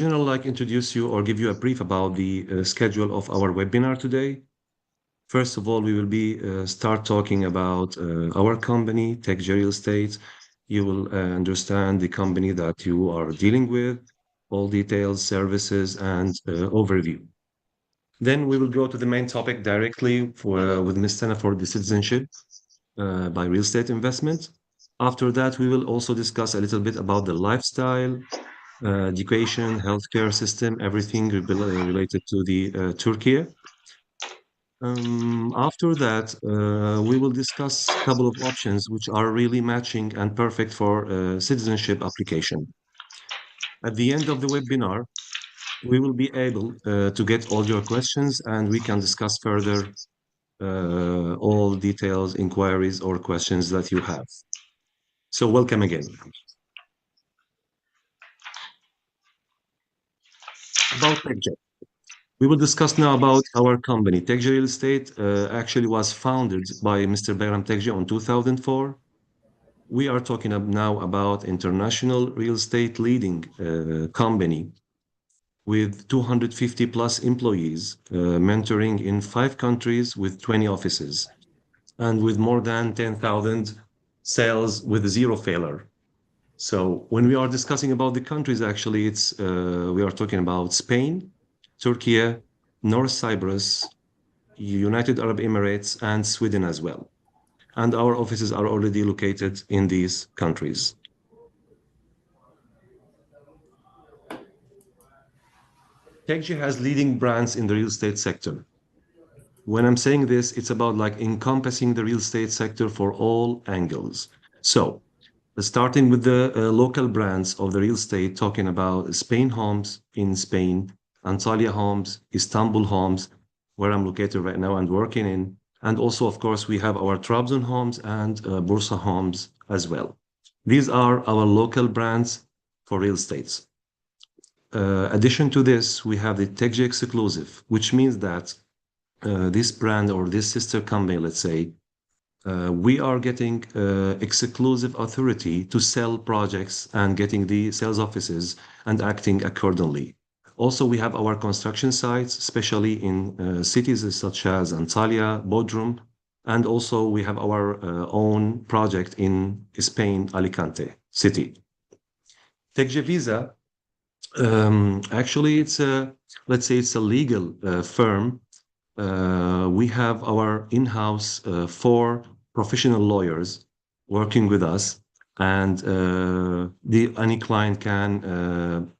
Like introduce you or give you a brief about the schedule of our webinar today. First of all, we will be start talking about our company, TEKCE Real Estate. You will understand the company that you are dealing with, all details, services, and overview. Then we will go to the main topic directly with Ms. Tana for the citizenship by real estate investment. After that, we will also discuss a little bit about the lifestyle, education, healthcare system, everything related to the Turkey. After that, we will discuss a couple of options which are really matching and perfect for citizenship application. At the end of the webinar, we will be able to get all your questions and we can discuss further all details, inquiries, or questions that you have. So welcome again. About TEKCE. We will discuss now about our company. TEKCE Real Estate actually was founded by Mr. Bayram TEKCE on 2004. We are talking now about international real estate leading company with 250 plus employees, mentoring in 5 countries with 20 offices, and with more than 10,000 sales with zero failure. So when we are discussing about the countries, actually, we are talking about Spain, Turkey, North Cyprus, United Arab Emirates, and Sweden as well. And our offices are already located in these countries. TEKCE has leading brands in the real estate sector. When I'm saying this, it's about like encompassing the real estate sector for all angles. So starting with the local brands of the real estate, talking about Spain Homes in Spain, Antalya Homes, Istanbul Homes, where I'm located right now and working in. And also, of course, we have our Trabzon Homes and Bursa Homes as well. These are our local brands for real estates. Addition to this, we have the TEKCE exclusive, which means that this brand or this sister company, let's say, we are getting exclusive authority to sell projects and getting the sales offices and acting accordingly. Also, we have our construction sites, especially in cities such as Antalya, Bodrum, and also we have our own project in Spain, Alicante city. TEKCE Visa, actually, let's say it's a legal firm. We have our in-house 4 professional lawyers working with us, and any client can,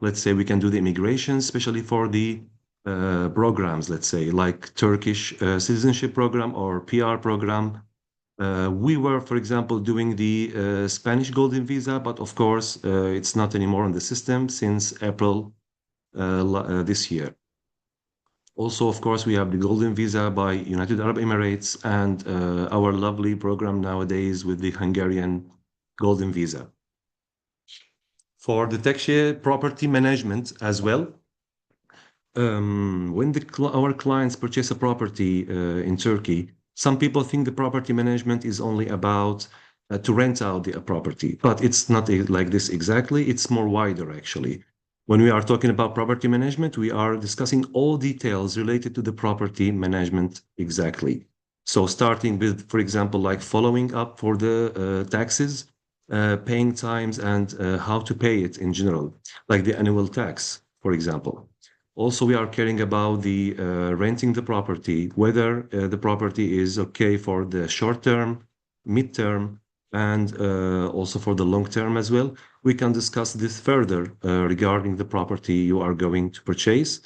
let's say, we can do the immigration, especially for the programs, let's say, like Turkish citizenship program or PR program. We were, for example, doing the Spanish Golden Visa, but of course, it's not anymore on the system since April this year. Also, of course, we have the Golden Visa by United Arab Emirates and our lovely program nowadays with the Hungarian Golden Visa. For the TEKCE property management as well, when our clients purchase a property in Turkey, some people think the property management is only about to rent out the property, but it's not like this exactly. It's more wider, actually. When we are talking about property management, we are discussing all details related to the property management exactly. So starting with, for example, like following up for the taxes, paying times, and how to pay it in general, like the annual tax, for example. Also, we are caring about the renting the property, whether the property is okay for the short term, mid-term, and also for the long term as well. We can discuss this further regarding the property you are going to purchase.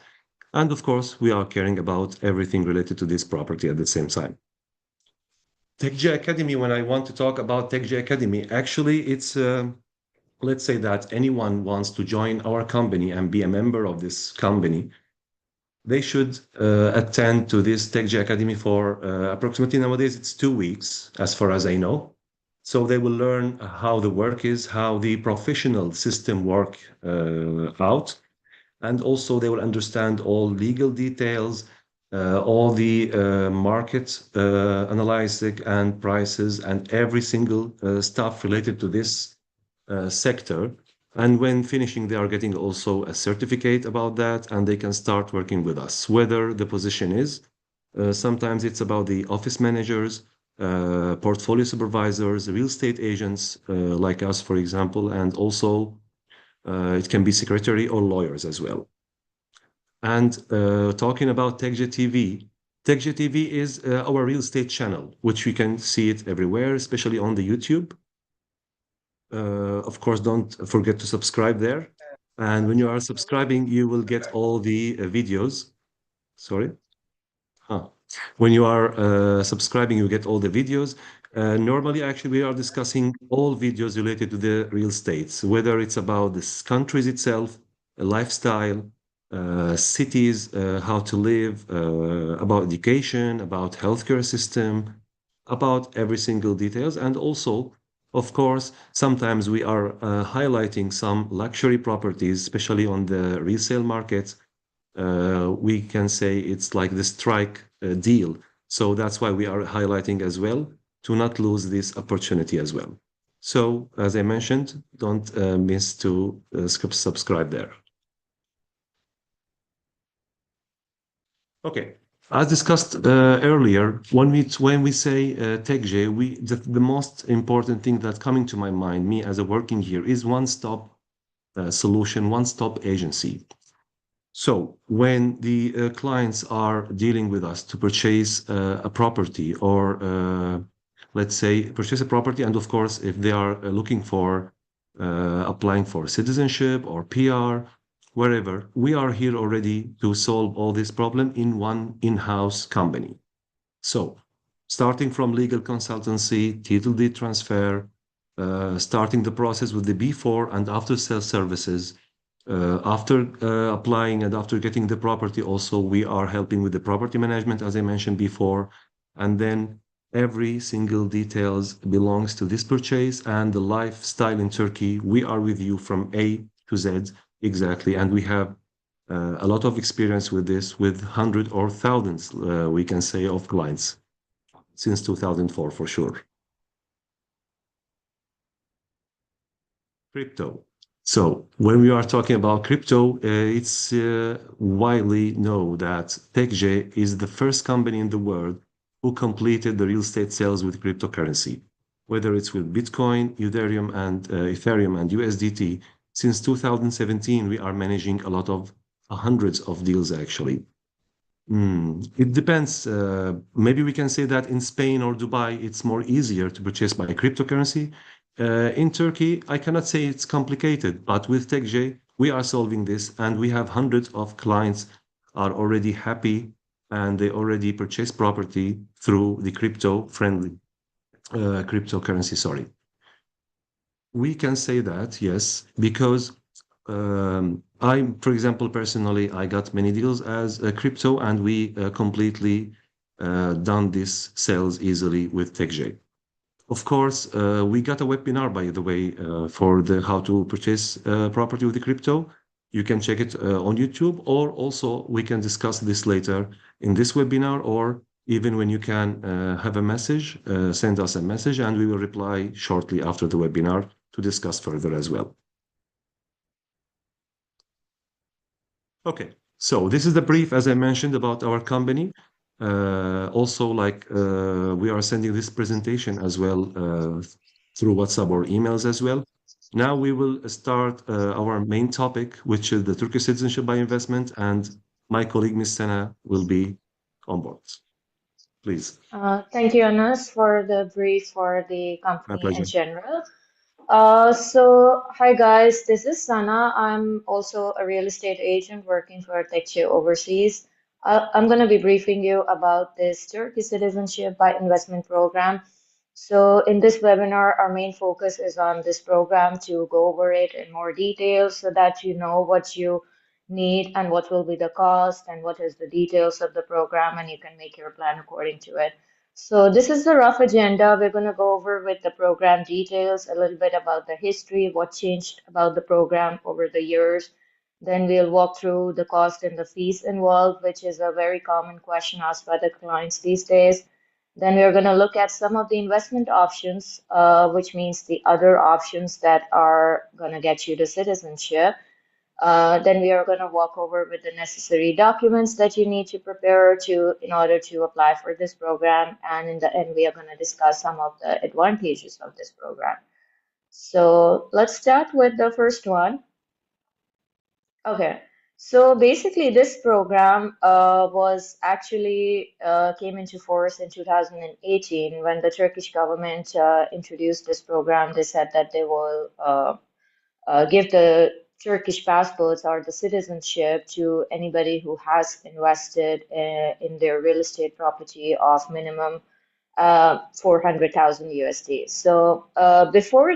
And of course, we are caring about everything related to this property at the same time. TEKCE Academy, when I want to talk about TEKCE Academy, actually, it's let's say that anyone wants to join our company and be a member of this company, they should attend to this TEKCE Academy for approximately nowadays, it's 2 weeks, as far as I know. So they will learn how the work is, how the professional system work out. And also they will understand all legal details, all the market analysis and prices and every single stuff related to this sector. And when finishing, they are getting also a certificate about that, and they can start working with us. Whether the position is, sometimes it's about the office managers, portfolio supervisors, real estate agents like us, for example, and also it can be secretary or lawyers as well. And talking about TEKCE TV, TEKCE TV is our real estate channel, which you can see it everywhere, especially on the YouTube. Of course, don't forget to subscribe there. And when you are subscribing, you will get all the videos. Sorry. Huh. When you are subscribing, you get all the videos. Normally, actually, we are discussing all videos related to the real estates, whether it's about the countries itself, lifestyle, cities, how to live, about education, about healthcare system, about every single details. And also, of course, sometimes we are highlighting some luxury properties, especially on the resale market. We can say it's like the strike deal. So that's why we are highlighting as well to not lose this opportunity as well. So as I mentioned, don't miss to subscribe there. Okay. As discussed earlier, when we say TEKCE, the most important thing that's coming to my mind, me as a working here, is one-stop solution, one-stop agency. So when the clients are dealing with us to purchase a property or let's say purchase a property, and of course, if they are looking for applying for citizenship or PR, wherever, we are here already to solve all this problem in one in-house company. So starting from legal consultancy, title deed transfer, starting the process with the before and after sales services, after applying and after getting the property, also we are helping with the property management, as I mentioned before. And then every single details belongs to this purchase and the lifestyle in Turkey. We are with you from A to Z exactly, and we have a lot of experience with this, with hundreds or thousands, we can say, of clients since 2004 for sure. Crypto. So when we are talking about crypto, it's widely known that TEKCE is the first company in the world who completed the real estate sales with cryptocurrency, whether it's with Bitcoin, Ethereum, and USDT. Since 2017, we are managing a lot of hundreds of deals actually. It depends. Maybe we can say that in Spain or Dubai, it's more easier to purchase by cryptocurrency. In Turkey, I cannot say it's complicated, but with TEKCE, we are solving this, and we have hundreds of clients are already happy, and they already purchase property through the crypto-friendly cryptocurrency. Sorry, we can say that, yes, because for example, personally, I got many deals as a crypto, and we completely done this sales easily with TEKCE. Of course, we got a webinar, by the way, for the how to purchase property with the crypto. You can check it on YouTube, or also we can discuss this later in this webinar, or even when you can have a message, send us a message, and we will reply shortly after the webinar to discuss further as well. Okay, so this is the brief, as I mentioned, about our company. Also, we are sending this presentation as well through WhatsApp or emails as well. Now we will start our main topic, which is the Turkish citizenship by investment, and my colleague Ms. Sana will be on board. Please. Thank you, Anas, for the brief for the My company in pleasure. general. Hi guys, this is Sana. I'm also a real estate agent working for TEKCE overseas. I'm going to be briefing you about this Turkey Citizenship by Investment program. So, in this webinar, our main focus is on this program to go over it in more detail so that you know what you need and what will be the cost and what is the details of the program, and you can make your plan according to it. So this is the rough agenda. We're going to go over with the program details, a little bit about the history, what changed about the program over the years. Then we'll walk through the cost and the fees involved, which is a very common question asked by the clients these days. Then we are going to look at some of the investment options, which means the other options that are going to get you the citizenship. Then we are going to walk over with the necessary documents that you need to prepare to in order to apply for this program. And in the end, we are going to discuss some of the advantages of this program. So let's start with the first one. Okay. So basically, this program was actually came into force in 2018 when the Turkish government introduced this program. They said that they will give the Turkish passports or the citizenship to anybody who has invested in their real estate property of minimum 400,000 USD. So before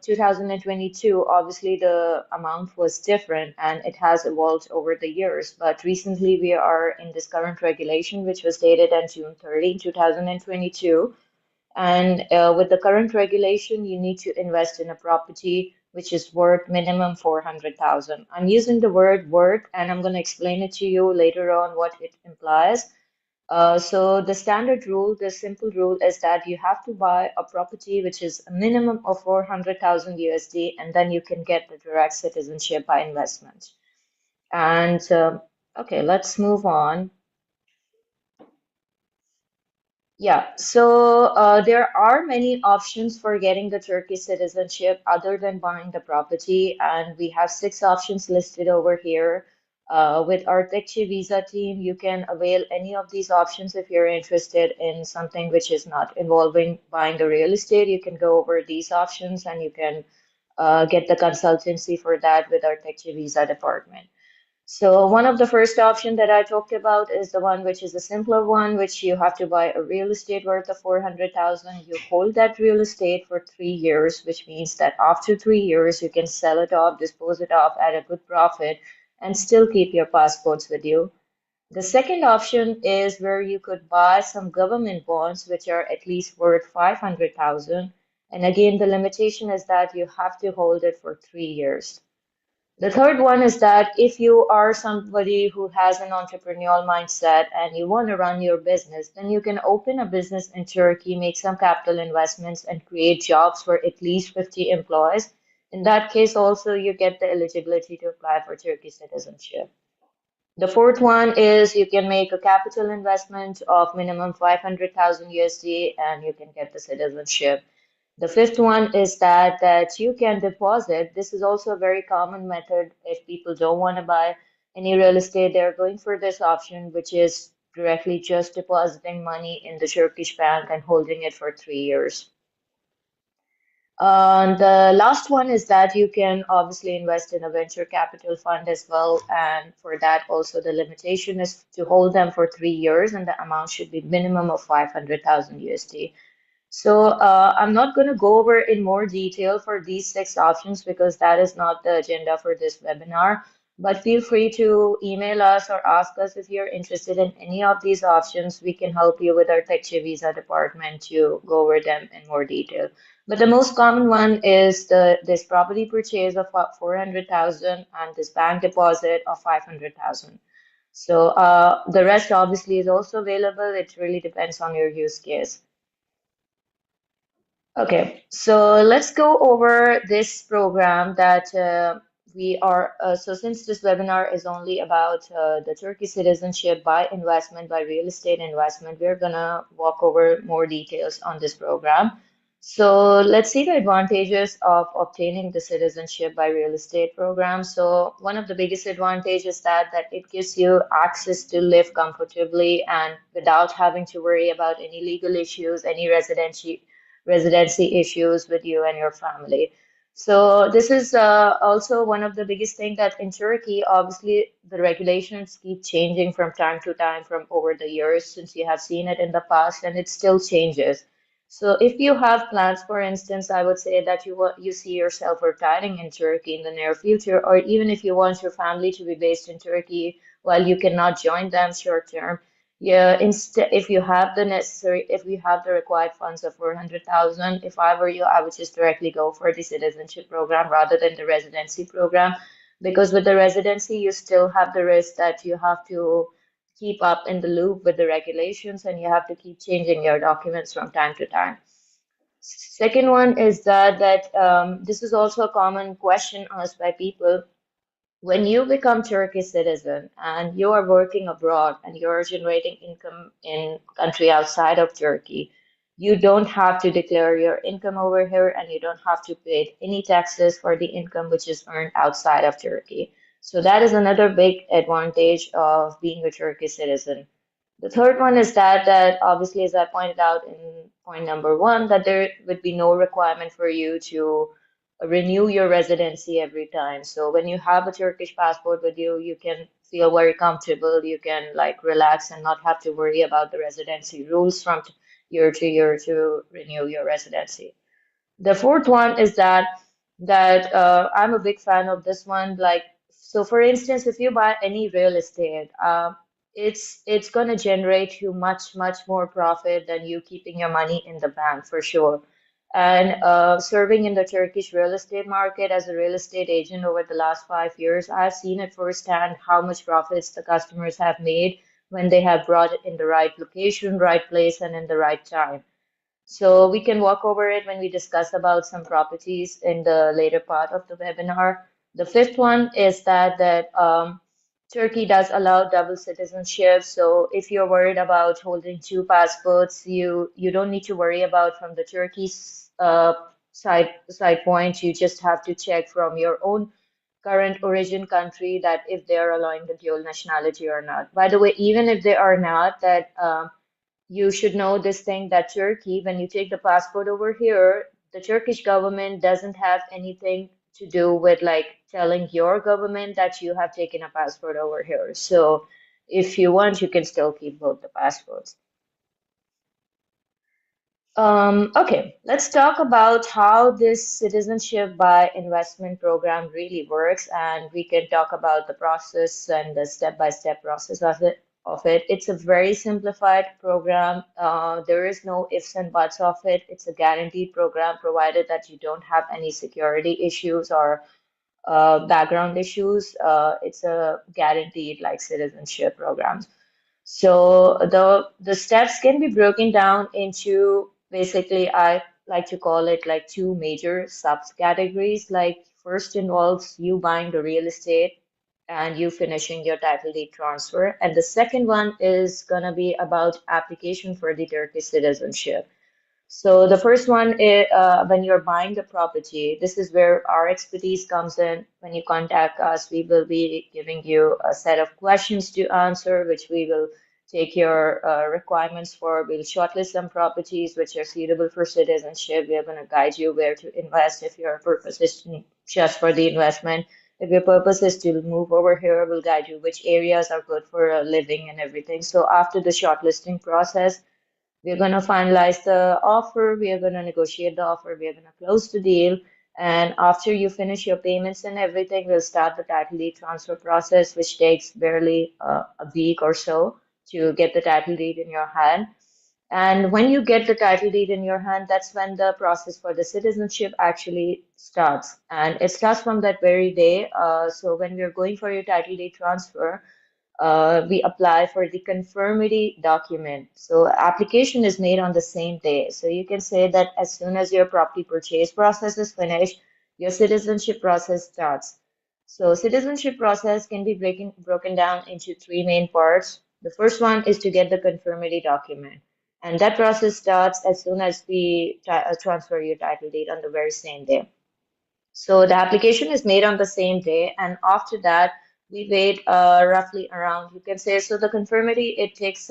2022, obviously the amount was different and it has evolved over the years. But recently we are in this current regulation, which was dated on June 30, 2022. And with the current regulation, you need to invest in a property which is worth minimum 400,000. I'm using the word worth, and I'm going to explain it to you later on what it implies. So the standard rule, the simple rule is that you have to buy a property which is a minimum of 400,000 USD, and then you can get the direct citizenship by investment. And okay, let's move on. Yeah, so there are many options for getting the Turkish citizenship other than buying the property, and we have six options listed over here. With our TEKCE visa team, you can avail any of these options if you're interested in something which is not involving buying the real estate. You can go over these options and you can get the consultancy for that with our TEKCE visa department. So one of the first option that I talked about is the one which is a simpler one, which you have to buy a real estate worth of 400,000. You hold that real estate for 3 years, which means that after 3 years you can sell it off, dispose it off at a good profit, and still keep your passports with you. The second option is where you could buy some government bonds, which are at least worth 500,000. And again, the limitation is that you have to hold it for 3 years. The third one is that if you are somebody who has an entrepreneurial mindset and you want to run your business, then you can open a business in Turkey, make some capital investments, and create jobs for at least 50 employees. In that case, also, you get the eligibility to apply for Turkish citizenship. The fourth one is you can make a capital investment of minimum 500,000 USD and you can get the citizenship. The fifth one is that you can deposit. This is also a very common method if people don't want to buy any real estate. They're going for this option, which is directly just depositing money in the Turkish bank and holding it for 3 years. The last one is that you can obviously invest in a venture capital fund as well. And for that, also the limitation is to hold them for 3 years, and the amount should be minimum of 500,000 USD. So I'm not going to go over in more detail for these six options because that is not the agenda for this webinar. But feel free to email us or ask us if you're interested in any of these options. We can help you with our TEKCE visa department to go over them in more detail. But the most common one is this property purchase of 400,000 and this bank deposit of 500,000. So the rest obviously is also available. It really depends on your use case. Okay, so let's go over this program that we are. So since this webinar is only about the Turkey citizenship by investment, by real estate investment, we're gonna walk over more details on this program. So let's see the advantages of obtaining the citizenship by real estate program. So one of the biggest advantages that it gives you access to live comfortably and without having to worry about any legal issues, any residency issues with you and your family. So this is also one of the biggest thing that in Turkey, obviously the regulations keep changing from time to time from over the years since you have seen it in the past and it still changes. So if you have plans, for instance, I would say that you see yourself retiring in Turkey in the near future, or even if you want your family to be based in Turkey while you cannot join them short term, yeah, instead, if you have the necessary, if you have the required funds of 400,000, if I were you, I would just directly go for the citizenship program rather than the residency program. Because with the residency, you still have the risk that you have to keep up in the loop with the regulations, and you have to keep changing your documents from time to time. Second one is that this is also a common question asked by people. When you become Turkish citizen and you are working abroad and you're generating income in country outside of Turkey, you don't have to declare your income over here and you don't have to pay any taxes for the income which is earned outside of Turkey. So that is another big advantage of being a Turkish citizen. The third one is that obviously, as I pointed out in point number one, that there would be no requirement for you to renew your residency every time. So when you have a Turkish passport with you, you can feel very comfortable. You can like relax and not have to worry about the residency rules from year to year to renew your residency. The fourth one is that I'm a big fan of this one. Like, so for instance, if you buy any real estate, it's gonna generate you much more profit than you keeping your money in the bank for sure. And serving in the Turkish real estate market as a real estate agent over the last 5 years, I've seen it firsthand how much profits the customers have made when they have brought it in the right location, right place, and in the right time. So we can walk over it when we discuss about some properties in the later part of the webinar. The fifth one is that Turkey does allow double citizenship. So if you're worried about holding two passports, you don't need to worry about from the Turkey's side point. You just have to check from your own current origin country that if they are allowing the dual nationality or not. By the way, even if they are not, that you should know this thing that Turkey, when you take the passport over here, the Turkish government doesn't have anything to do with like telling your government that you have taken a passport over here. So if you want, you can still keep both the passports. Okay, let's talk about how this citizenship by investment program really works, and we can talk about the process and the step-by-step process of it. It's a very simplified program. There is no ifs and buts of it. It's a guaranteed program, provided that you don't have any security issues or background issues. It's a guaranteed like citizenship program. So the steps can be broken down into basically I like to call it like two major subcategories. Like first involves you buying the real estate and you finishing your title deed transfer. And the second one is gonna be about application for the Turkish citizenship. So the first one is when you're buying the property, this is where our expertise comes in. When you contact us, we will be giving you a set of questions to answer, which we will take your requirements for. We'll shortlist some properties which are suitable for citizenship. We are going to guide you where to invest if your purpose is just for the investment. If your purpose is to move over here, we'll guide you which areas are good for living and everything. So after the shortlisting process, we're going to finalize the offer. We are going to negotiate the offer. We are going to close the deal. And after you finish your payments and everything, we'll start the title deed transfer process, which takes barely a week or so to get the title deed in your hand. And when you get the title deed in your hand, that's when the process for the citizenship actually starts. And it starts from that very day. So when we're going for your title deed transfer, we apply for the conformity document. So application is made on the same day. So you can say that as soon as your property purchase process is finished, your citizenship process starts. So citizenship process can be broken down into three main parts. The first one is to get the conformity document. And that process starts as soon as we transfer your title deed on the very same day. So the application is made on the same day, and after that, we wait roughly around, you can say, so the conformity, it takes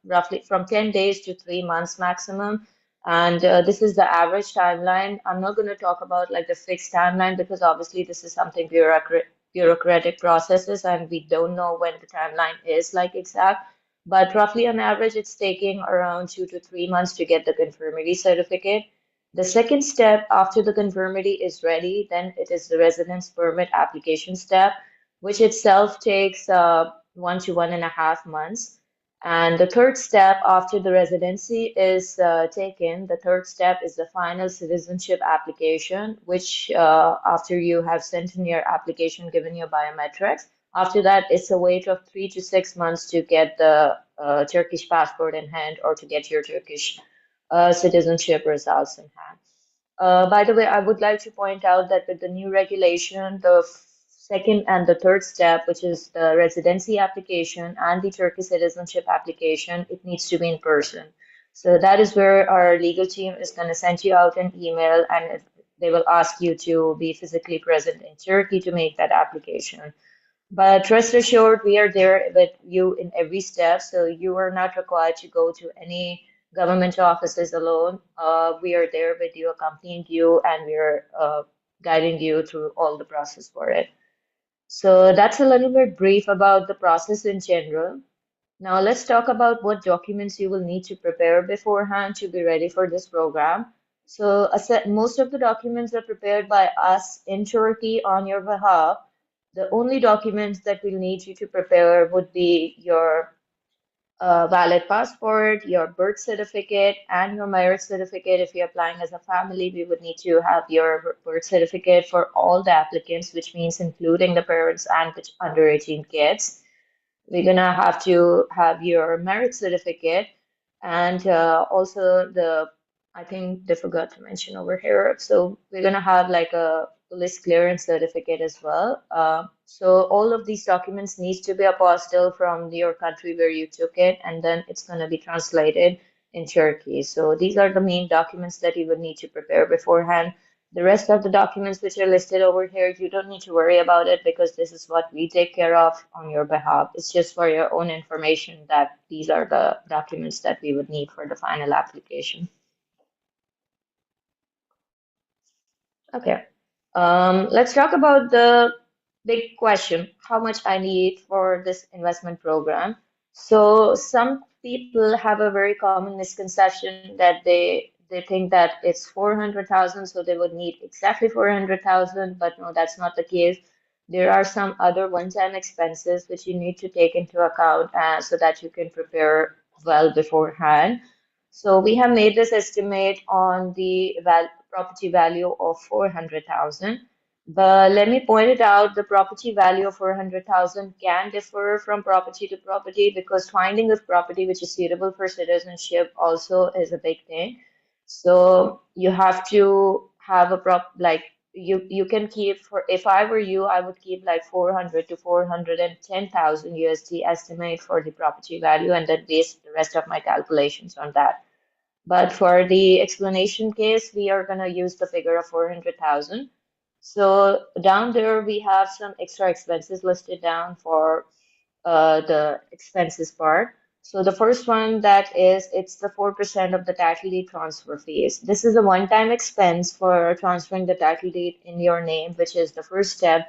roughly from 10 days to 3 months maximum. And this is the average timeline. I'm not going to talk about like the fixed timeline because obviously this is something bureaucratic processes, and we don't know when the timeline is like exact. But roughly on average, it's taking around 2 to 3 months to get the conformity certificate. The second step after the conformity is ready, then it is the residence permit application step, which itself takes 1 to 1.5 months. And the third step after the residency is taken, the third step is the final citizenship application, which after you have sent in your application, given your biometrics, After that, it's a wait of 3 to 6 months to get the Turkish passport in hand or to get your Turkish citizenship results in hand. By the way, I would like to point out that with the new regulation, the second and the third step, which is the residency application and the Turkish citizenship application, it needs to be in person. So that is where our legal team is going to send you out an email and they will ask you to be physically present in Turkey to make that application. But rest assured, we are there with you in every step, so you are not required to go to any government offices alone. We are there with you, accompanying you, and we are guiding you through all the process for it. So that's a little bit brief about the process in general. Now let's talk about what documents you will need to prepare beforehand to be ready for this program. So most of the documents are prepared by us in Turkey on your behalf. The only documents that we'll need you to prepare would be your valid passport, your birth certificate, and your marriage certificate. If you're applying as a family, we would need to have your birth certificate for all the applicants, which means including the parents and the under 18 kids. We're gonna have to have your marriage certificate and also I think they forgot to mention over here. So we're gonna have like a police clearance certificate as well. So all of these documents needs to be apostilled from your country where you took it, and then it's gonna be translated in Turkey. So these are the main documents that you would need to prepare beforehand. The rest of the documents which are listed over here, you don't need to worry about it because this is what we take care of on your behalf. It's just for your own information that these are the documents that we would need for the final application. Okay. Let's talk about the big question, how much I need for this investment program. So some people have a very common misconception that they think that it's 400,000, so they would need exactly 400,000, but no, that's not the case. There are some other one-time expenses which you need to take into account so that you can prepare well beforehand. So we have made this estimate on the property value of 400,000. But let me point it out, the property value of 400,000 can differ from property to property because finding a property which is suitable for citizenship also is a big thing. So you have to have a like you can keep for if I were you, I would keep like 400 to 410,000 USD estimate for the property value and then base the rest of my calculations on that. But for the explanation case, we are going to use the figure of 400,000. So down there, we have some extra expenses listed down for the expenses part. So the first one that is, it's the 4% of the title deed transfer fees. This is a one-time expense for transferring the title deed in your name, which is the first step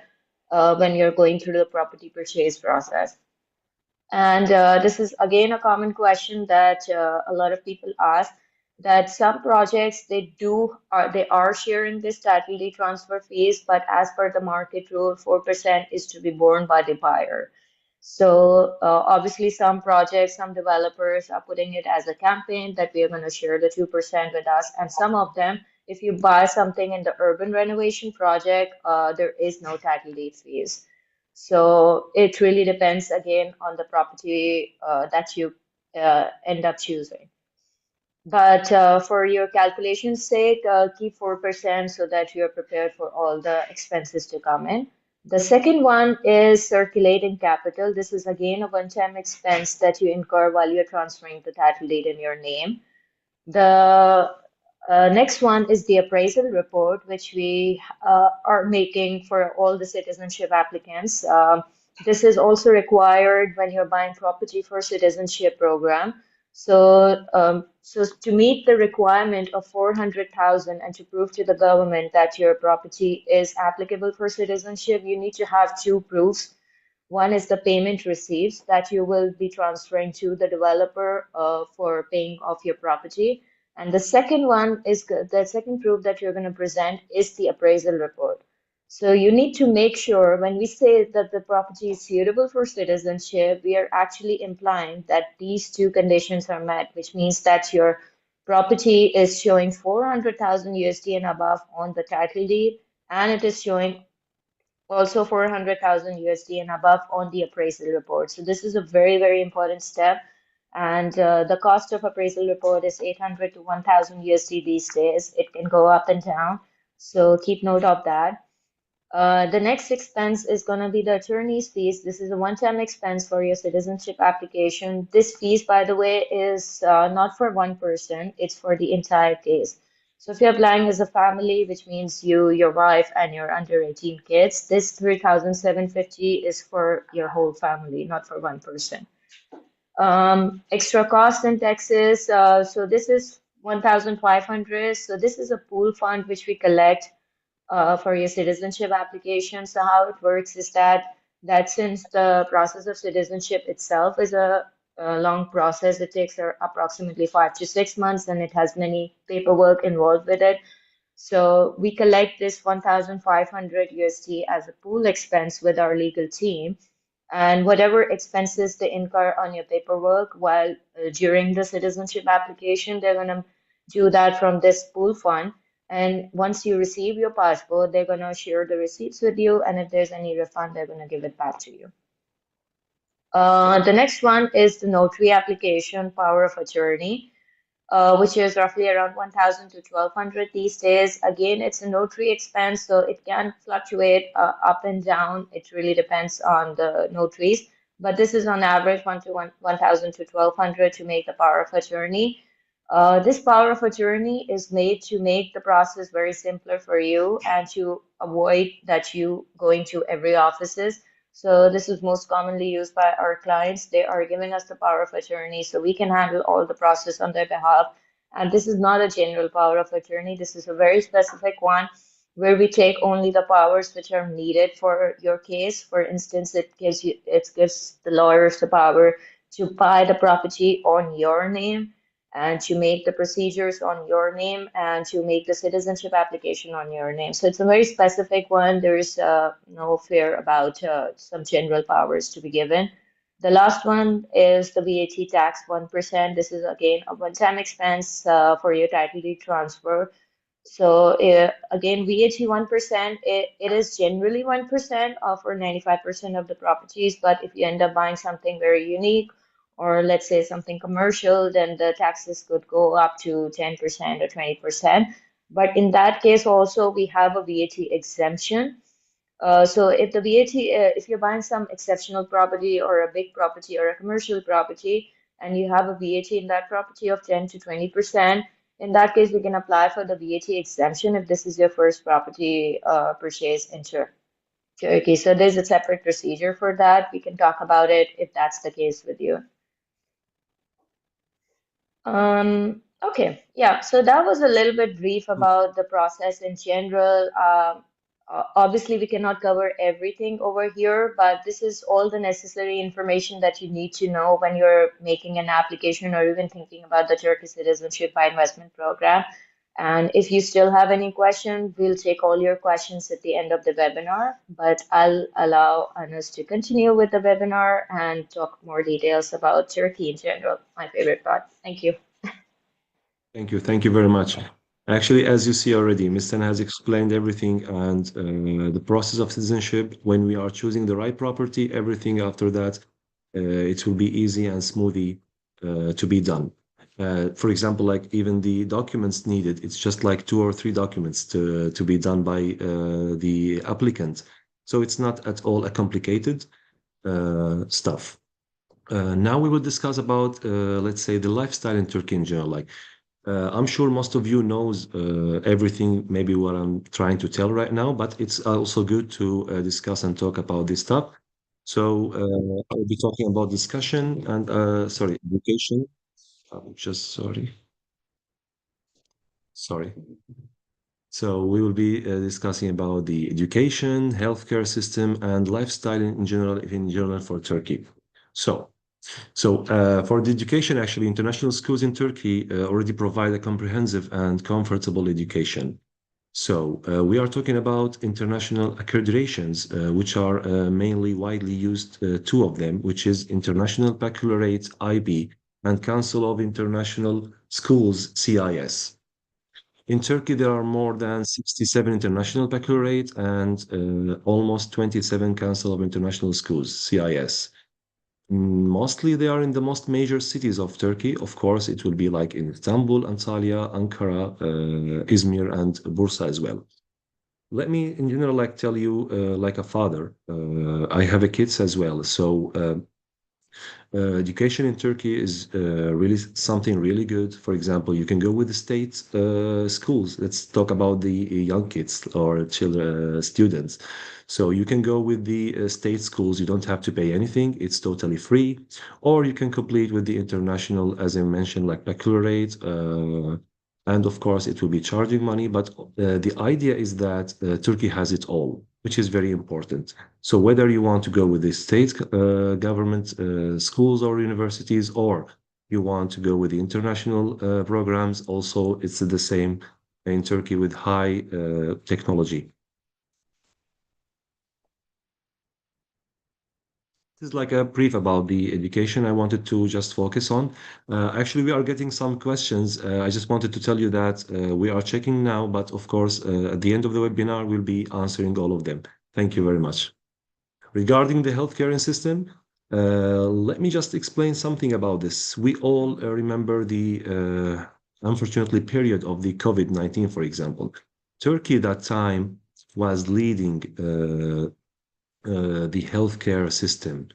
when you're going through the property purchase process. And this is again a common question that a lot of people ask that some projects they are sharing this title deed transfer fees, but as per the market rule, 4% is to be borne by the buyer. So obviously some projects, some developers are putting it as a campaign that we are going to share the 2% with us, and some of them, if you buy something in the urban renovation project, there is no title deed fees. So it really depends again on the property that you end up choosing. But for your calculation's sake, keep 4% so that you're prepared for all the expenses to come in. The second one is circulating capital. This is again a one-time expense that you incur while you're transferring the title deed in your name. The next one is the appraisal report, which we are making for all the citizenship applicants. This is also required when you're buying property for citizenship program. So to meet the requirement of 400,000 and to prove to the government that your property is applicable for citizenship, you need to have two proofs. One is the payment receipts that you will be transferring to the developer for paying off your property. And the second one is the second proof that you're going to present is the appraisal report. So you need to make sure when we say that the property is suitable for citizenship, we are actually implying that these two conditions are met, which means that your property is showing 400,000 USD and above on the title deed, and it is showing also 400,000 USD and above on the appraisal report. So this is a very, very important step. And the cost of appraisal report is 800 to 1,000 USD these days. It can go up and down. So keep note of that. The next expense is going to be the attorney's fees. This is a one-time expense for your citizenship application. This fees, by the way, is not for one person, it's for the entire case. So if you're applying as a family, which means you, your wife, and your under 18 kids, this 3,750 is for your whole family, not for one person. Extra costs and taxes. So this is 1,500. So this is a pool fund which we collect for your citizenship application. So how it works is that since the process of citizenship itself is a long process, it takes approximately 5 to 6 months, and it has many paperwork involved with it. So we collect this 1,500 USD as a pool expense with our legal team. And whatever expenses they incur on your paperwork while during the citizenship application, they're going to do that from this pool fund. And once you receive your passport, they're going to share the receipts with you. And if there's any refund, they're going to give it back to you. The next one is the notary application, power of attorney, which is roughly around 1,000 to 1,200 these days. Again, it's a notary expense, so it can fluctuate up and down. It really depends on the notaries, but this is on average 1,000 to 1,200 to make the power of attorney. This power of attorney is made to make the process very simpler for you and to avoid that you going to every offices. So this is most commonly used by our clients. They are giving us the power of attorney so we can handle all the process on their behalf. And this is not a general power of attorney. This is a very specific one where we take only the powers which are needed for your case. For instance, it gives the lawyers the power to buy the property on your name and to make the procedures on your name and to make the citizenship application on your name. So it's a very specific one. There is no fear about some general powers to be given. The last one is the VAT tax 1%. This is again a one-time expense for your title deed transfer. So again, VAT 1%, it is generally 1% for 95% of the properties, but if you end up buying something very unique, or let's say something commercial, then the taxes could go up to 10% or 20%. But in that case also, we have a VAT exemption. So if the VAT, if you're buying some exceptional property or a big property or a commercial property, and you have a VAT in that property of 10 to 20%, in that case, we can apply for the VAT exemption if this is your first property purchase in Turkey. So there's a separate procedure for that. We can talk about it if that's the case with you. Okay, yeah, so that was a little bit brief about the process in general. Obviously, we cannot cover everything over here, but this is all the necessary information that you need to know when you're making an application or even thinking about the Turkish Citizenship by Investment Program. And if you still have any questions, we'll take all your questions at the end of the webinar, but I'll allow Anas to continue with the webinar and talk more details about Turkey in general, my favorite part. Thank you. Thank you. Thank you very much. Actually, as you see already, Mr. has explained everything and the process of citizenship. When we are choosing the right property, everything after that, it will be easy and smoothly to be done. For example, like even the documents needed, it's just like two or three documents to be done by the applicant. So it's not at all a complicated stuff. Now we will discuss about, let's say, the lifestyle in Turkey in general. Like, I'm sure most of you knows everything, maybe what I'm trying to tell right now, but it's also good to discuss and talk about this stuff. So I'll be talking about discussion and sorry, education. Just sorry. So we will be discussing about the education, healthcare system, and lifestyle in general for Turkey. So. For the education, actually, international schools in Turkey already provide a comprehensive and comfortable education. We are talking about international accreditations, which are mainly widely used, two of them, which is International Baccalaureate IB and Council of International Schools CIS. In Turkey, there are more than 67 international baccalaureate and almost 27 Council of International Schools, CIS. Mostly they are in the most major cities of Turkey. Of course, it will be like in Istanbul, Antalya, Ankara, Izmir, and Bursa as well. Let me, in general, like tell you, like a father, I have a kids as well. So education in Turkey is really something really good. For example, you can go with the state schools. Let's talk about the young kids or children, students. So you can go with the state schools. You don't have to pay anything. It's totally free. Or you can complete with the international, as I mentioned, like baccalaureate. And of course, it will be charging money. But the idea is that Turkey has it all, which is very important. So whether you want to go with the state government schools or universities, or you want to go with the international programs, also it's the same in Turkey with high technology. This is like a brief about the education I wanted to just focus on. Actually, we are getting some questions. I just wanted to tell you that we are checking now, but of course, at the end of the webinar, we'll be answering all of them. Thank you very much. Regarding the healthcare system, let me just explain something about this. We all remember the unfortunately period of the COVID-19, for example. Turkey that time was leading the healthcare system.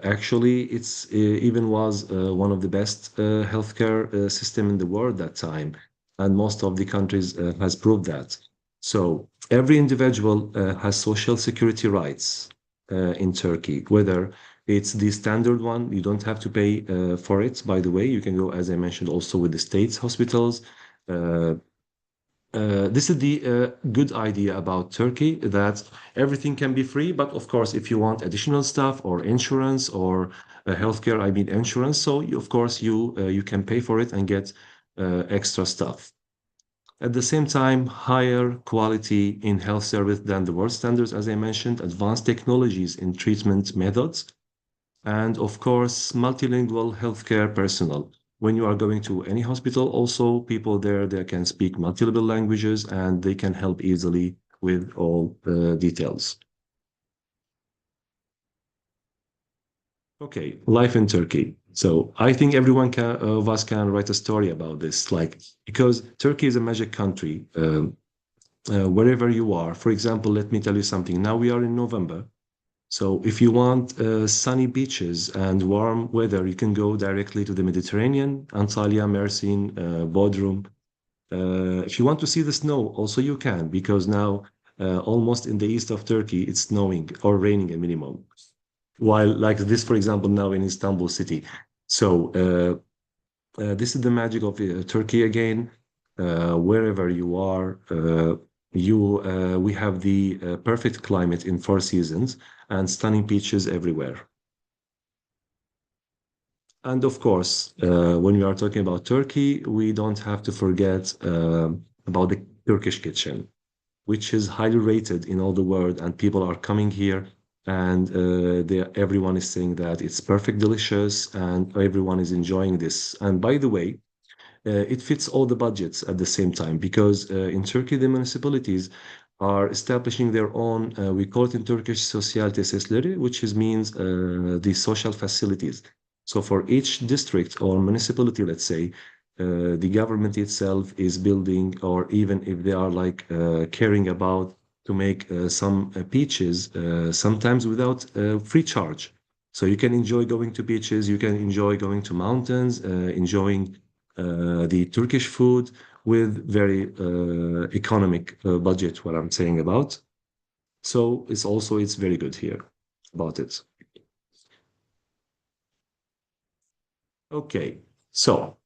Actually, it's even was one of the best healthcare system in the world that time, and most of the countries has proved that. So every individual has social security rights in Turkey, whether it's the standard one, you don't have to pay for it. By the way, you can go, as I mentioned, also with the state's hospitals. Uh, this is the good idea about Turkey that everything can be free, but of course, if you want additional stuff or insurance or healthcare, I mean insurance, so of course you can pay for it and get extra stuff. At the same time, higher quality in health service than the world standards, as I mentioned, advanced technologies in treatment methods, and of course, multilingual healthcare personnel. When you are going to any hospital, also people there they can speak multiple languages and they can help easily with all the details. Okay, life in Turkey. So I think everyone of us can write a story about this, like because Turkey is a magic country. Wherever you are, for example, let me tell you something. Now we are in November. So if you want sunny beaches and warm weather, you can go directly to the Mediterranean, Antalya, Mersin, Bodrum. If you want to see the snow, also you can, because now almost in the east of Turkey, it's snowing or raining a minimum. While like this, for example, now in Istanbul city. So this is the magic of Turkey again. Wherever you are, we have the perfect climate in 4 seasons and stunning beaches everywhere. And of course, when we are talking about Turkey, we don't have to forget about the Turkish kitchen, which is highly rated in all the world, and people are coming here, and everyone is saying that it's perfect, delicious, and everyone is enjoying this. And by the way, it fits all the budgets at the same time because in Turkey, the municipalities are establishing their own, we call it in Turkish sosyal tesisleri, which means the social facilities. So for each district or municipality, let's say, the government itself is building, or even if they are like caring about to make some beaches, sometimes without free charge. So you can enjoy going to beaches, you can enjoy going to mountains, enjoying the Turkish food with very economic budget, what I'm saying about. So it's very good here about it. Okay, so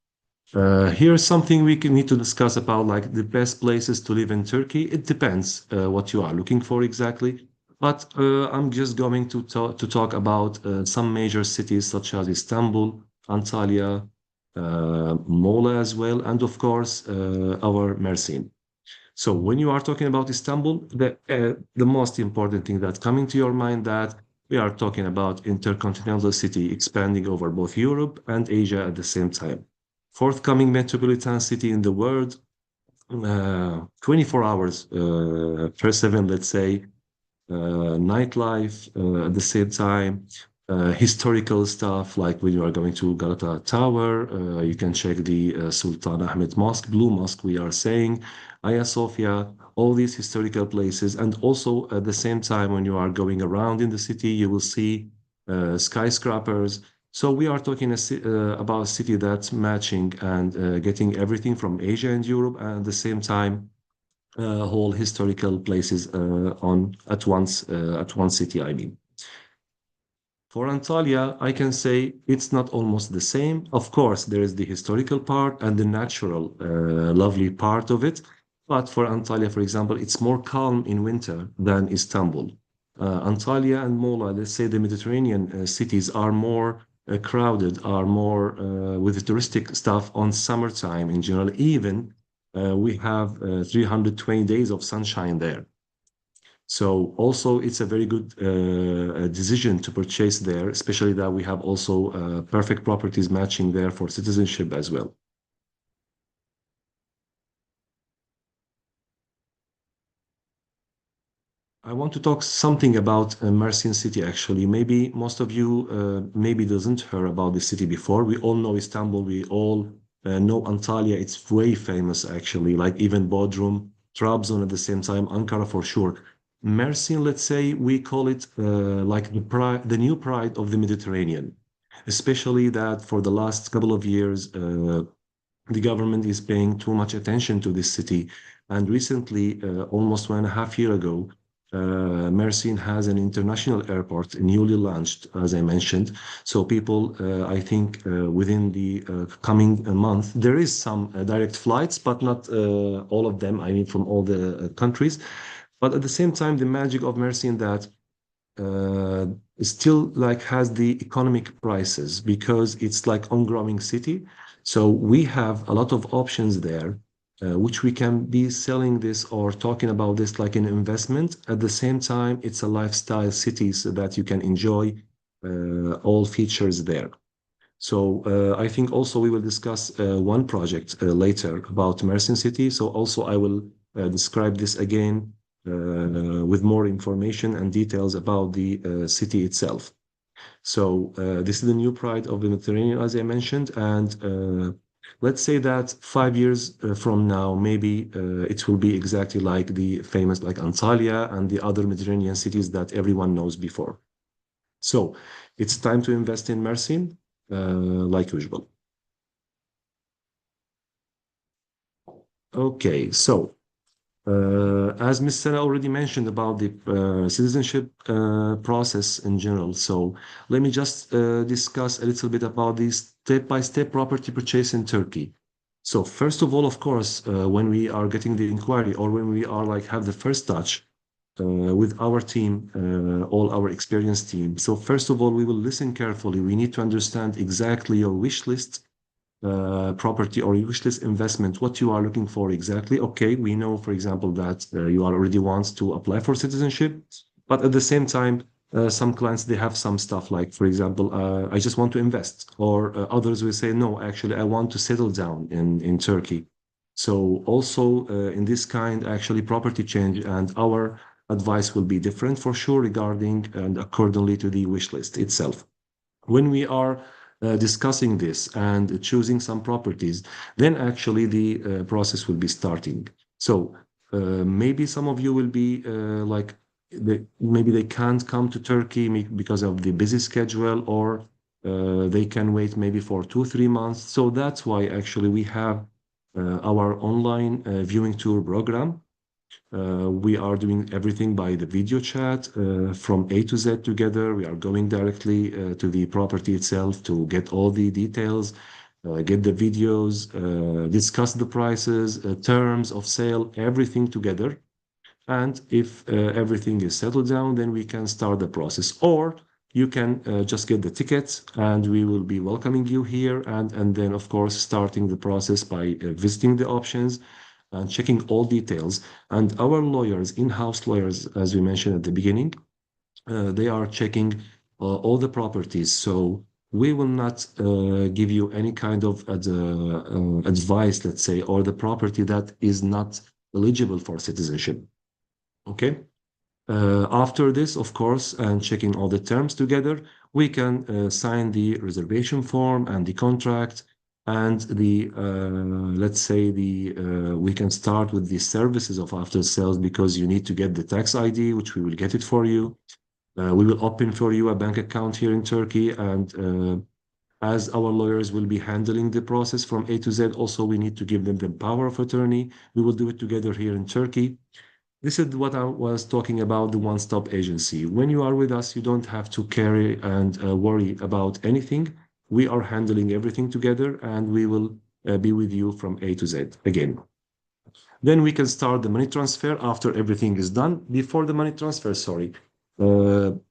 here's something need to discuss about like the best places to live in Turkey. It depends what you are looking for exactly. But I'm just going to talk about some major cities such as Istanbul, Antalya, Muğla as well, and of course our Mersin. So when you are talking about Istanbul, the most important thing that's coming to your mind that we are talking about intercontinental city expanding over both Europe and Asia at the same time. forthcoming metropolitan city in the world, 24 hours per 7, let's say, nightlife at the same time, historical stuff like when you are going to Galata Tower, you can check the Sultan Ahmed Mosque, Blue Mosque, we are saying, Hagia Sophia, all these historical places. And also at the same time, when you are going around in the city, you will see skyscrapers. So we are talking about a city that's matching and getting everything from Asia and Europe, and at the same time, whole historical places on at one city, I mean. For Antalya, I can say it's not almost the same. Of course, there is the historical part and the natural, lovely part of it. But for Antalya, for example, it's more calm in winter than Istanbul. Antalya and Muğla, let's say the Mediterranean cities are more crowded, are more with the touristic stuff on summertime in general. Even we have 320 days of sunshine there. So also it's a very good decision to purchase there, especially that we have also perfect properties matching there for citizenship as well. I want to talk something about Mersin city actually. Maybe most of you maybe doesn't hear about the city before. We all know Istanbul. We all know Antalya. It's way famous actually, like even Bodrum, Trabzon at the same time, Ankara for sure. Mersin, let's say we call it like the new pride of the Mediterranean, especially that for the last couple of years, the government is paying too much attention to this city. And recently, almost 1.5 years ago, Mersin has an international airport newly launched, as I mentioned. So people, I think, within the coming month, there is some direct flights, but not all of them. I mean, from all the countries. But at the same time, the magic of Mersin that uh, still like has the economic prices because it's like on growing city. So we have a lot of options there, which we can be selling this or talking about this like an investment. At the same time, it's a lifestyle city so that you can enjoy all features there. So I think also we will discuss one project later about Mersin City. So also I will describe this again with more information and details about the city itself. So this is the new pride of the Mediterranean, as I mentioned, and let's say that 5 years from now, maybe it will be exactly like the famous like Antalya and the other Mediterranean cities that everyone knows before. So it's time to invest in Mersin, like usual. Okay, so as Ms. Sana already mentioned about the citizenship process in general, so let me just discuss a little bit about the step-by-step property purchase in Turkey. So first of all, of course, when we are getting the inquiry or when we are like have the first touch with our team, all our experienced team. So first of all, we will listen carefully. We need to understand exactly your wish list property or you wish list investment, what you are looking for exactly. Okay, we know, for example, that you already want to apply for citizenship, but at the same time, some clients they have some stuff like, for example, I just want to invest, or others will say, no, actually, I want to settle down in Turkey. So also in this kind, actually, property change and our advice will be different for sure regarding and accordingly to the wish list itself. When we are discussing this and choosing some properties, then actually the process will be starting. So maybe some of you will be like, maybe they can't come to Turkey because of the busy schedule, or they can wait maybe for 2, 3 months. So that's why actually we have our online viewing tour program. We are doing everything by the video chat from A to Z together. We are going directly to the property itself to get all the details, get the videos, discuss the prices, terms of sale, everything together. And if everything is settled down, then we can start the process. Or you can just get the tickets and we will be welcoming you here. And then, of course, starting the process by visiting the options and checking all details. And our lawyers, in-house lawyers, as we mentioned at the beginning, they are checking all the properties. So We will not give you any kind of advice, let's say, or the property that is not eligible for citizenship. Okay. After this, of course, and checking all the terms together, we can sign the reservation form and the contract and the, let's say, we can start with the services of after sales because you need to get the tax ID, which we will get it for you. We will open for you a bank account here in Turkey, and as our lawyers will be handling the process from A to Z, also we need to give them the power of attorney. We will do it together here in Turkey. This is what I was talking about, the one-stop agency. When you are with us, you don't have to carry and worry about anything. We are handling everything together, and we will be with you from A to Z again. Then we can start the money transfer after everything is done. Before the money transfer, sorry,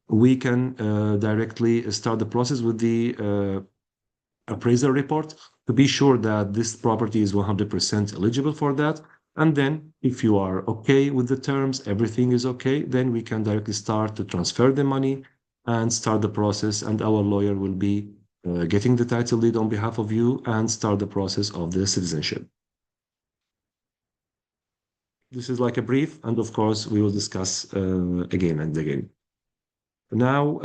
we can directly start the process with the appraisal report to be sure that this property is 100% eligible for that. And then if you are okay with the terms, everything is okay, then we can directly start to transfer the money and start the process. And our lawyer will be getting the title deed on behalf of you and start the process of the citizenship. This is like a brief, and of course, we will discuss again and again. Now,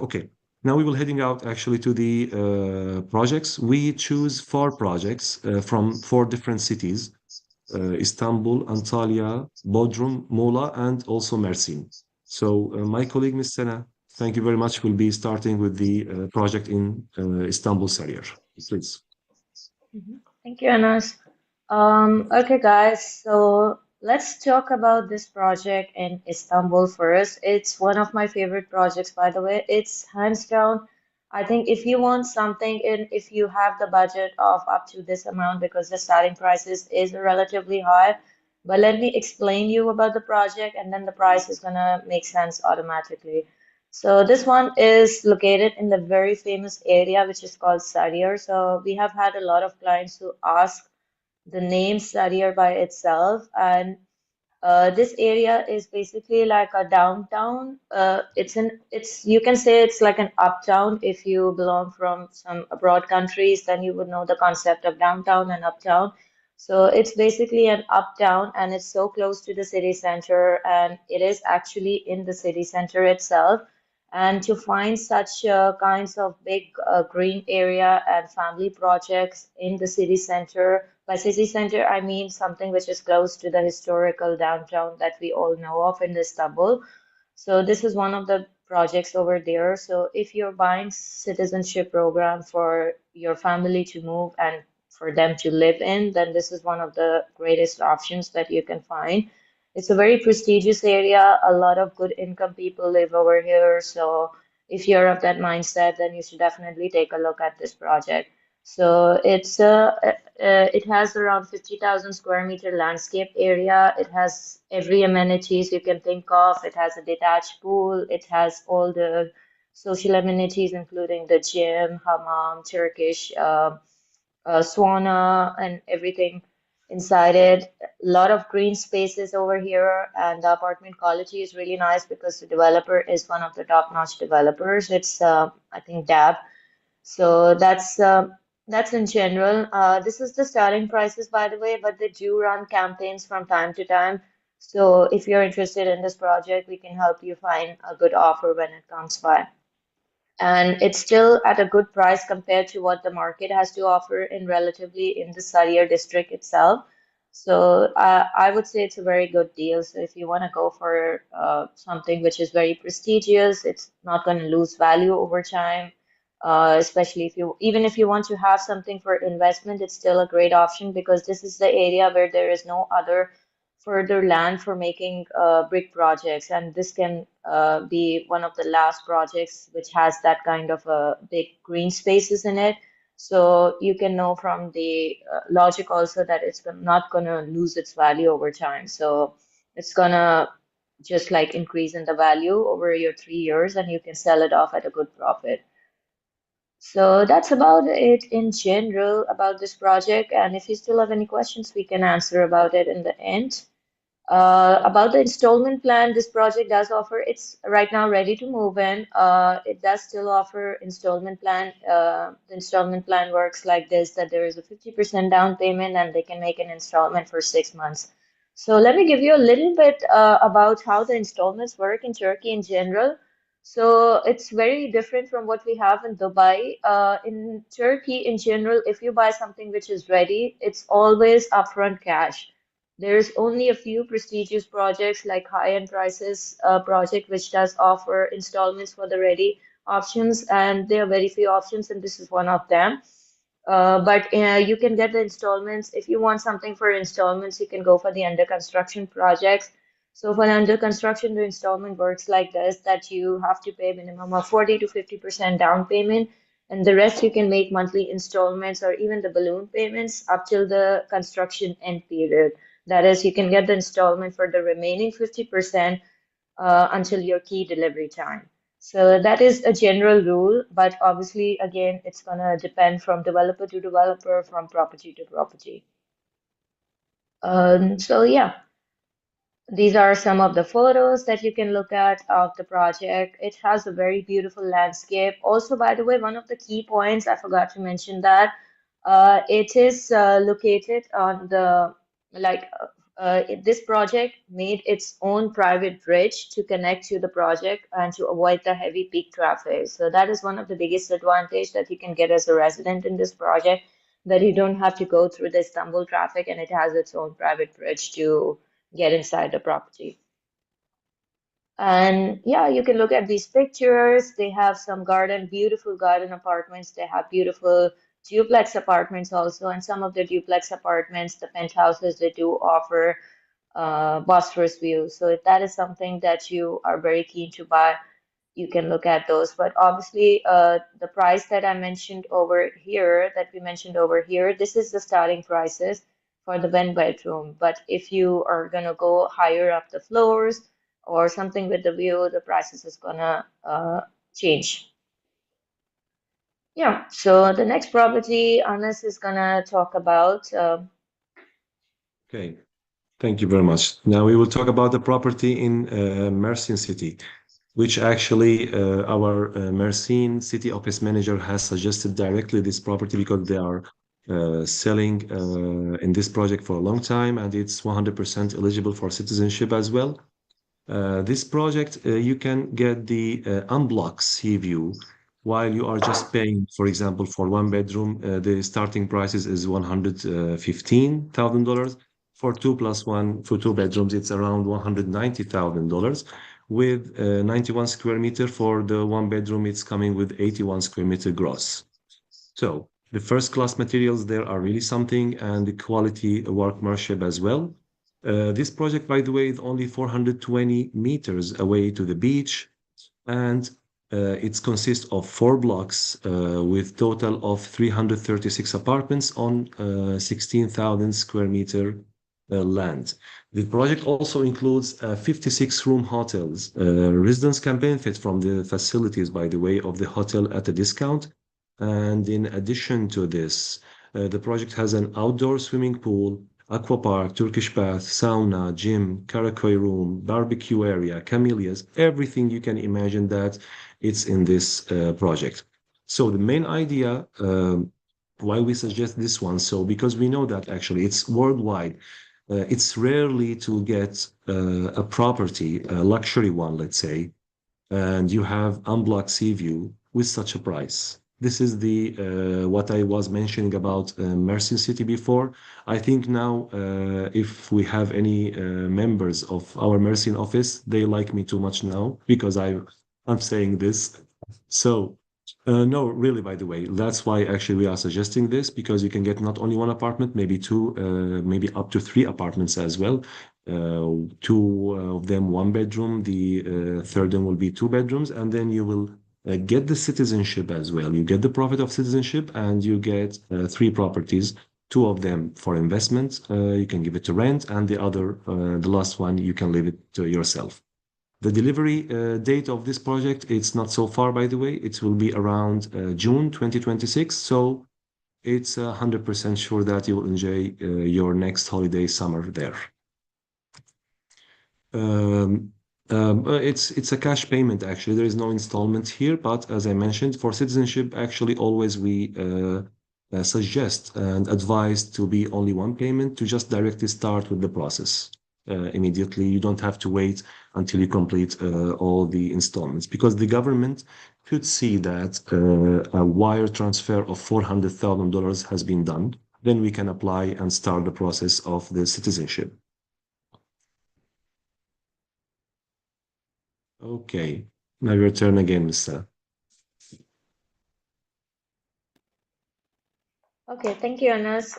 okay. Now we will heading out actually to the projects. We choose four projects from four different cities, Istanbul, Antalya, Bodrum, Muğla, and also Mersin. So my colleague, Ms. Sena, thank you very much. We'll be starting with the project in Istanbul, Sarıyer. Please. Thank you, Anas. Okay, guys, so let's talk about this project in Istanbul first. It's one of my favorite projects, by the way. It's hands down. I think if you want something in, if you have the budget of up to this amount, because the starting prices is relatively high, but let me explain you about the project, and then the price is gonna make sense automatically. So this one is located in the very famous area, which is called Sarıyer. So we have had a lot of clients who ask the name Sarıyer by itself, and this area is basically like a downtown. It's you can say it's like an uptown. If you belong from some abroad countries, then you would know the concept of downtown and uptown. So it's basically an uptown, and it's so close to the city center, and it is actually in the city center itself. And to find such kinds of big green area and family projects in the city center, by city center, I mean something which is close to the historical downtown that we all know of in Istanbul. So this is one of the projects over there. So if you're buying citizenship program for your family to move and for them to live in, then this is one of the greatest options that you can find. It's a very prestigious area. A lot of good income people live over here. So if you're of that mindset, then you should definitely take a look at this project. So it has around 50,000 square meter landscape area. It has every amenities you can think of. It has a detached pool. It has all the social amenities, including the gym, hammam, Turkish sauna, and everything inside it. A lot of green spaces over here, and the apartment quality is really nice because the developer is one of the top-notch developers. It's I think DAB. So that's in general. This is the starting prices, by the way, but they do run campaigns from time to time. So if you're interested in this project, we can help you find a good offer when it comes by. And it's still at a good price compared to what the market has to offer in relatively in the Sarıyer district itself. So I would say it's a very good deal. So if you want to go for something which is very prestigious, it's not going to lose value over time. Especially if you even if you want to have something for investment, it's still a great option because this is the area where there is no other further land for making brick projects, and this can be one of the last projects which has that kind of big green spaces in it. So you can know from the logic also that it's not going to lose its value over time. So it's going to just like increase in the value over your 3 years, and you can sell it off at a good profit. So that's about it in general about this project. And if you still have any questions, we can answer about it in the end. About the installment plan, this project does offer, it's right now ready to move in. It does still offer installment plan. The installment plan works like this, that there is a 50% down payment and they can make an installment for 6 months. So let me give you a little bit about how the installments work in Turkey in general. So it's very different from what we have in Dubai. In Turkey in general, if you buy something which is ready, it's always upfront cash. There's only a few prestigious projects like high-end prices project which does offer installments for the ready options, and there are very few options, and this is one of them. But you can get the installments if you want something for installments. You can go for the under construction projects. So for the under construction, the installment works like this: that you have to pay minimum of 40 to 50% down payment, and the rest you can make monthly installments or even the balloon payments up till the construction end period. That is, you can get the installment for the remaining 50% until your key delivery time. So that is a general rule, but obviously, again, it's gonna depend from developer to developer, from property to property. So yeah, these are some of the photos that you can look at of the project. It has a very beautiful landscape. Also, by the way, one of the key points, I forgot to mention that it is located on the, like, this project made its own private bridge to connect to the project and to avoid the heavy peak traffic. So that is one of the biggest advantage that you can get as a resident in this project, that you don't have to go through the Istanbul traffic, and it has its own private bridge to get inside the property. And yeah, you can look at these pictures. They have some garden, beautiful garden apartments. They have beautiful duplex apartments also. And some of the duplex apartments, the penthouses, they do offer Bosphorus views. So if that is something that you are very keen to buy, you can look at those. But obviously, the price that I mentioned over here, that we mentioned over here, this is the starting prices for the one bedroom. But if you are gonna go higher up the floors or something with the view, the prices is gonna change. Yeah. So the next property Anas is gonna talk about. Okay, thank you very much. Now we will talk about the property in Mersin City, which actually our Mersin City Office Manager has suggested directly this property because they are selling in this project for a long time and it's 100% eligible for citizenship as well. This project, you can get the unblock sea view while you are just paying, for example, for one bedroom, the starting prices is $115,000. For two plus one, for two bedrooms, it's around $190,000. With 91 square meter for the one bedroom, it's coming with 81 square meter gross. So the first class materials there are really something, and the quality workmanship as well. This project, by the way, is only 420 meters away to the beach, and it consists of four blocks with total of 336 apartments on 16,000 square meter land. The project also includes 56 room hotels. Residents can benefit from the facilities, by the way, of the hotel at a discount. And in addition to this, the project has an outdoor swimming pool, aqua park, Turkish bath, sauna, gym, karaoke room, barbecue area, camellias, everything you can imagine that it's in this project. So the main idea why we suggest this one, so because we know that actually it's worldwide. It's rarely to get a property, a luxury one, let's say, and you have unblocked sea view with such a price. This is the what I was mentioning about Mersin City before. I think now if we have any members of our Mersin office, they like me too much now because I'm saying this. So no, really, by the way, that's why actually we are suggesting this because you can get not only one apartment, maybe two, maybe up to three apartments as well. Two of them one bedroom, the third one will be two bedrooms, and then you will get the citizenship as well. You get the profit of citizenship and you get three properties, two of them for investment. You can give it to rent, and the other, the last one, you can leave it to yourself. The delivery date of this project, it's not so far, by the way. It will be around June 2026. So it's 100% sure that you will enjoy your next holiday summer there. Um, it's a cash payment actually. There is no installment here, but as I mentioned, for citizenship, actually always we suggest and advise to be only one payment to just directly start with the process immediately. You don't have to wait until you complete all the installments because the government could see that a wire transfer of $400,000 has been done. Then we can apply and start the process of the citizenship. Okay, now your turn again, Mr. Okay, thank you, Anas.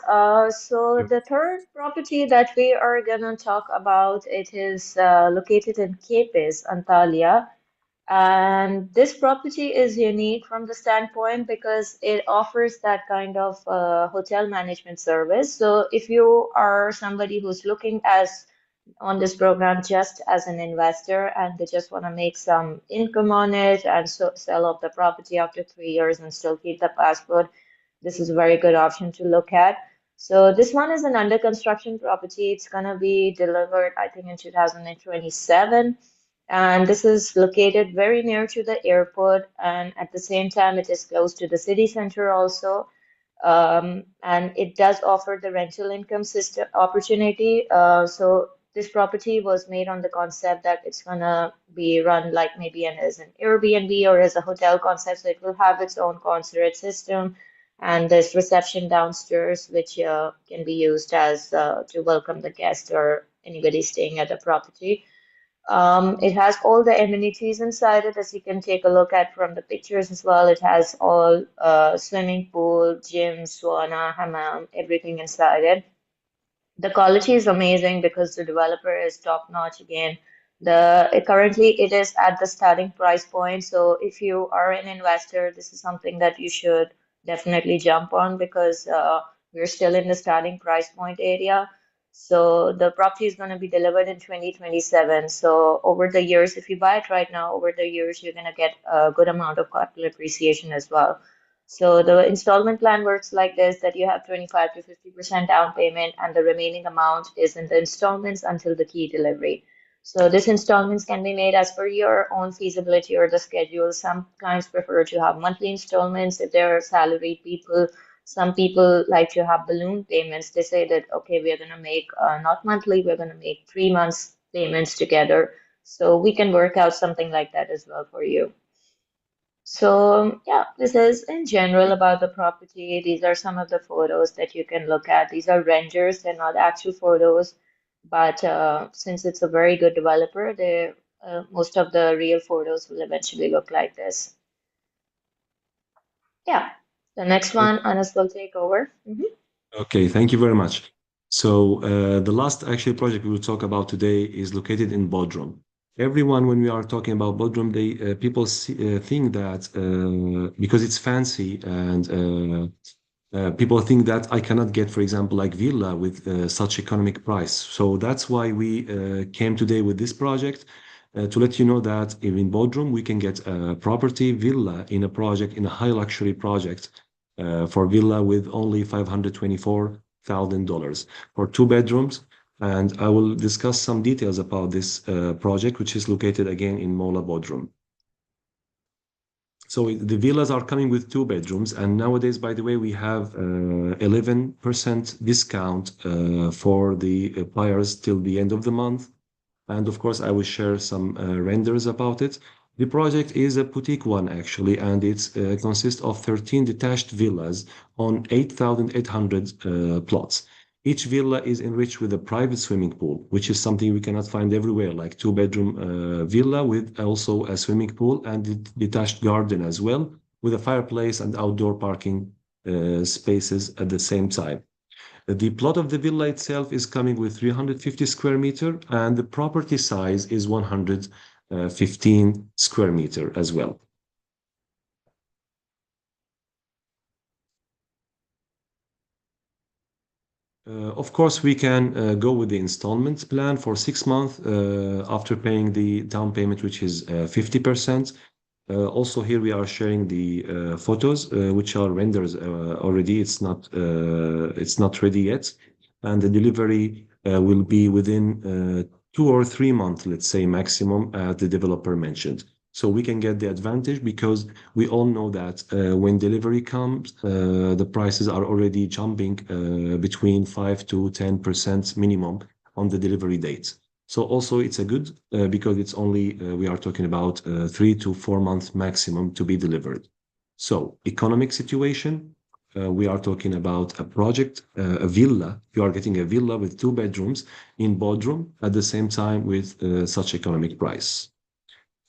So the third property that we are gonna talk about, it is located in Kepes, Antalya. And this property is unique from the standpoint because it offers that kind of hotel management service. So if you are somebody who's looking as on this program just as an investor and they just want to make some income on it and sell off the property after 3 years and still keep the passport, this is a very good option to look at. So this one is an under construction property. It's gonna be delivered, I think, in 2027. And this is located very near to the airport, and at the same time, it is close to the city center also. And it does offer the rental income system opportunity. So this property was made on the concept that it's gonna be run like maybe as an Airbnb or as a hotel concept. So it will have its own concierge system, and there's reception downstairs, which can be used as to welcome the guest or anybody staying at the property. It has all the amenities inside it, as you can take a look at from the pictures as well. It has all swimming pool, gym, sauna, hammam, everything inside it. The quality is amazing because the developer is top notch again. Currently it is at the starting price point, so if you are an investor, this is something that you should definitely jump on because we're still in the starting price point area. So the property is going to be delivered in 2027. So over the years, if you buy it right now, over the years, you're going to get a good amount of capital appreciation as well. So the installment plan works like this, that you have 25 to 50% down payment and the remaining amount is in the installments until the key delivery. So these installments can be made as per your own feasibility or the schedule. Some clients prefer to have monthly installments if they're salaried people. Some people like to have balloon payments. They say that, okay, we're going to make not monthly, we're going to make 3 months payments together. So we can work out something like that as well for you. So, yeah, this is in general about the property. These are some of the photos that you can look at. These are renders, they're not actual photos, but since it's a very good developer, most of the real photos will eventually look like this. Yeah, the next one, Anas will take over. Okay, thank you very much. So the last actual project we will talk about today is located in Bodrum. Everyone, when we are talking about Bodrum, people think that because it's fancy and people think that I cannot get, for example, like villa with such economic price. So that's why we came today with this project to let you know that in Bodrum we can get a property villa in a project in a high luxury project for villa with only $524,000 for 2 bedrooms. And I will discuss some details about this project, which is located again in Mola Bodrum. So the villas are coming with 2 bedrooms, and nowadays, by the way, we have 11% discount for the buyers till the end of the month. And of course, I will share some renders about it. The project is a boutique one actually, and it consists of 13 detached villas on 8,800 plots. Each villa is enriched with a private swimming pool, which is something we cannot find everywhere, like 2 bedroom villa with also a swimming pool and detached garden as well, with a fireplace and outdoor parking spaces at the same time. The plot of the villa itself is coming with 350 square meter, and the property size is 115 square meter as well. Of course, we can go with the installment plan for 6 months after paying the down payment, which is 50%. Also, here we are sharing the photos, which are renders already. It's not ready yet, and the delivery will be within 2 or 3 months, let's say maximum, as the developer mentioned. So we can get the advantage because we all know that when delivery comes, the prices are already jumping between 5 to 10% minimum on the delivery date. So also it's a good because it's only we are talking about 3 to 4 months maximum to be delivered. So economic situation, we are talking about a project, a villa. You are getting a villa with 2 bedrooms in Bodrum at the same time with such economic price.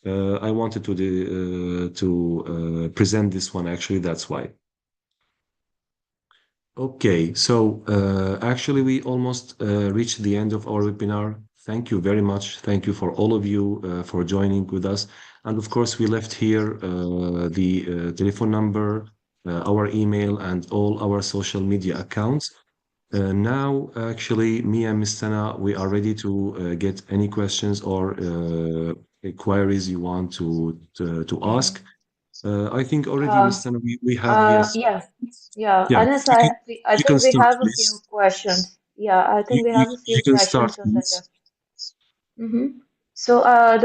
I wanted to present this one actually. That's why. Okay, so actually we almost reached the end of our webinar. Thank you very much. Thank you for all of you for joining with us. And of course, we left here the telephone number, our email, and all our social media accounts. Now, actually, me and Miss Sana, we are ready to get any questions or queries you want to ask. Mhm. I think already, Miss Um, Sana, we have, yes. yeah, yeah. Yeah, Anas, you can I you can think we start, have a few please. questions. Yeah, I think we have a few You can start, questions on the chat. please. So,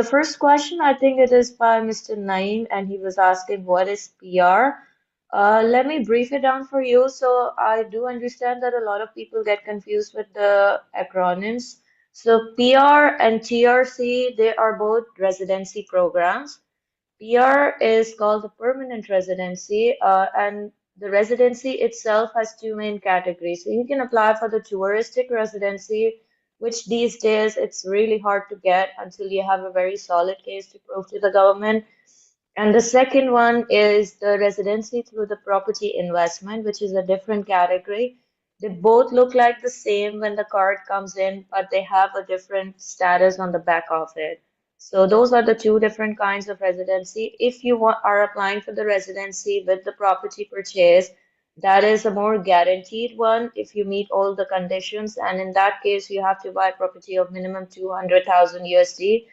the first question, I think it is by Mr. Naeem, and he was asking what is PR. Let me brief it down for you. So, I do understand that a lot of people get confused with the acronyms. So, PR and TRC, they are both residency programs. PR is called the permanent residency, and the residency itself has two main categories. So you can apply for the touristic residency, which these days it's really hard to get until you have a very solid case to prove to the government. And the second one is the residency through the property investment, which is a different category. They both look like the same when the card comes in, but they have a different status on the back of it. So those are the two different kinds of residency. If you are applying for the residency with the property purchase, that is a more guaranteed one if you meet all the conditions. And in that case, you have to buy property of minimum 200,000 USD.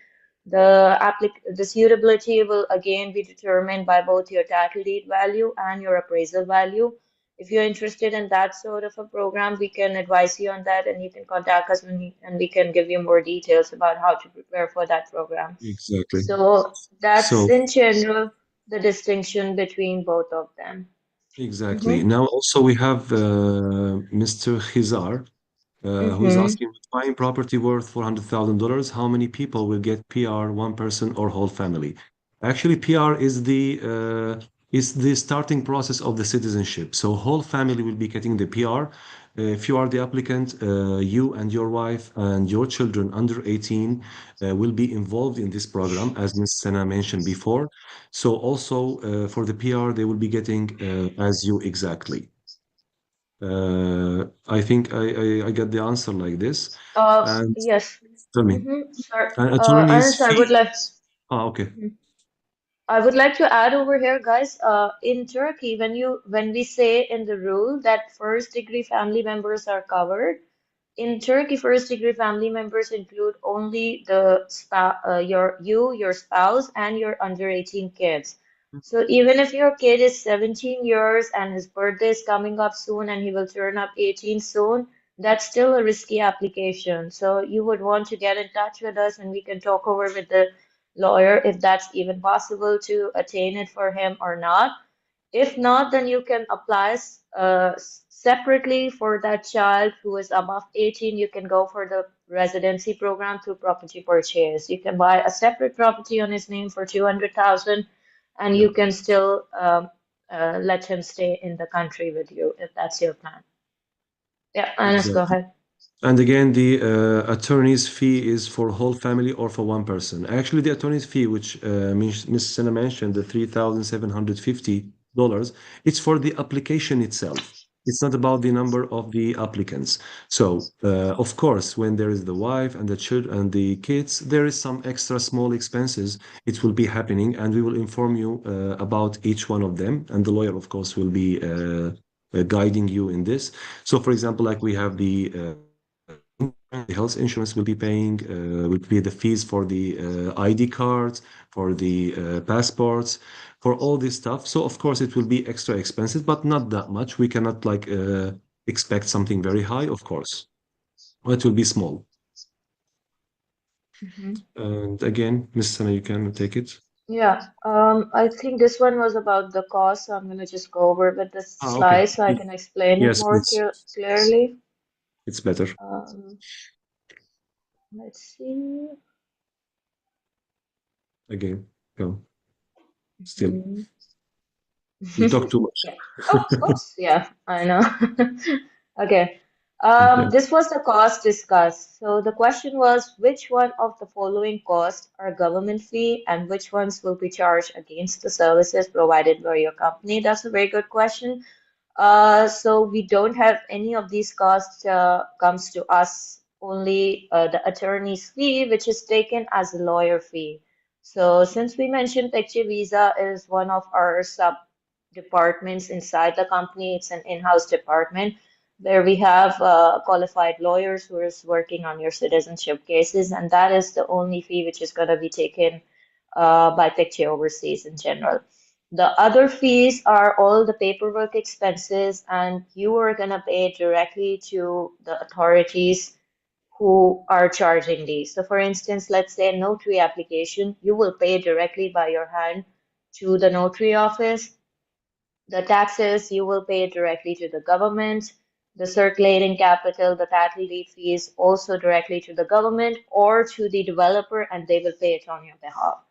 The suitability will again be determined by both your title deed value and your appraisal value. If you're interested in that sort of a program, we can advise you on that, and you can contact us and we can give you more details about how to prepare for that program. Exactly. So that's So, in general the distinction between both of them. exactly. Mm-hmm. Now, also we have Mr. Khizar, who is Mm-hmm. asking, with buying property worth $400,000, how many people will get PR, one person or whole family? Actually, PR is the starting process of the citizenship. So whole family will be getting the PR. If you are the applicant, you and your wife and your children under 18 will be involved in this program, as Ms. Sena mentioned before. So also for the PR, they will be getting as you exactly. I think I get the answer like this. And Yes. tell me, Mm-hmm. Sir, an attorney's Anas, fee? Ah, okay. I would like to add over here, guys. In Turkey, when we say in the rule that first degree family members are covered, in Turkey, first degree family members include only the your spouse, and your under 18 kids. So even if your kid is 17 years and his birthday is coming up soon and he will turn up 18 soon, that's still a risky application. So you would want to get in touch with us and we can talk over with the lawyer if that's even possible to attain it for him or not. If not, then you can apply separately for that child who is above 18. You can go for the residency program through property purchase. You can buy a separate property on his name for 200,000, and Yeah, you can still let him stay in the country with you if that's your plan. Yeah, Anas, go exactly. ahead. And again, the attorney's fee is for whole family or for one person. Actually, the attorney's fee, which Ms. Sena mentioned, the $3,750, it's for the application itself. It's not about the number of the applicants. So, of course, when there is the wife and the children and the kids, there is some extra small expenses. It will be happening, and we will inform you about each one of them. And the lawyer, of course, will be guiding you in this. So, for example, like we have the health insurance will pay the fees for the ID cards, for the passports, for all this stuff. So of course it will be extra expensive, but not that much. We cannot like expect something very high, of course. It will be small. Mhm. And again, Miss Sana, you can take it. Yeah, I think this one was about the cost, so I'm going to just go over with the Ah, okay. slide so I can explain it Yes, more please. clearly. It's better. Um, let's see. Again, go. Still, Mhm. you talk too much. Yeah. Oh, oops. Yeah, I know. Okay. Okay. This was the cost discussed. So the question was, which one of the following costs are government fee and which ones will be charged against the services provided by your company? That's a very good question. So we don't have any of these costs comes to us, only the attorney's fee, which is taken as a lawyer fee. So since we mentioned TEKCE Visa is one of our sub departments inside the company, it's an in-house department where we have qualified lawyers who is working on your citizenship cases, and that is the only fee which is going to be taken by TEKCE Overseas in general. The other fees are all the paperwork expenses, and you are going to pay directly to the authorities who are charging these. So, for instance, let's say a notary application, you will pay directly by your hand to the notary office. The taxes, you will pay directly to the government. The circulating capital, the title deed fees, also directly to the government or to the developer, and they will pay it on your behalf.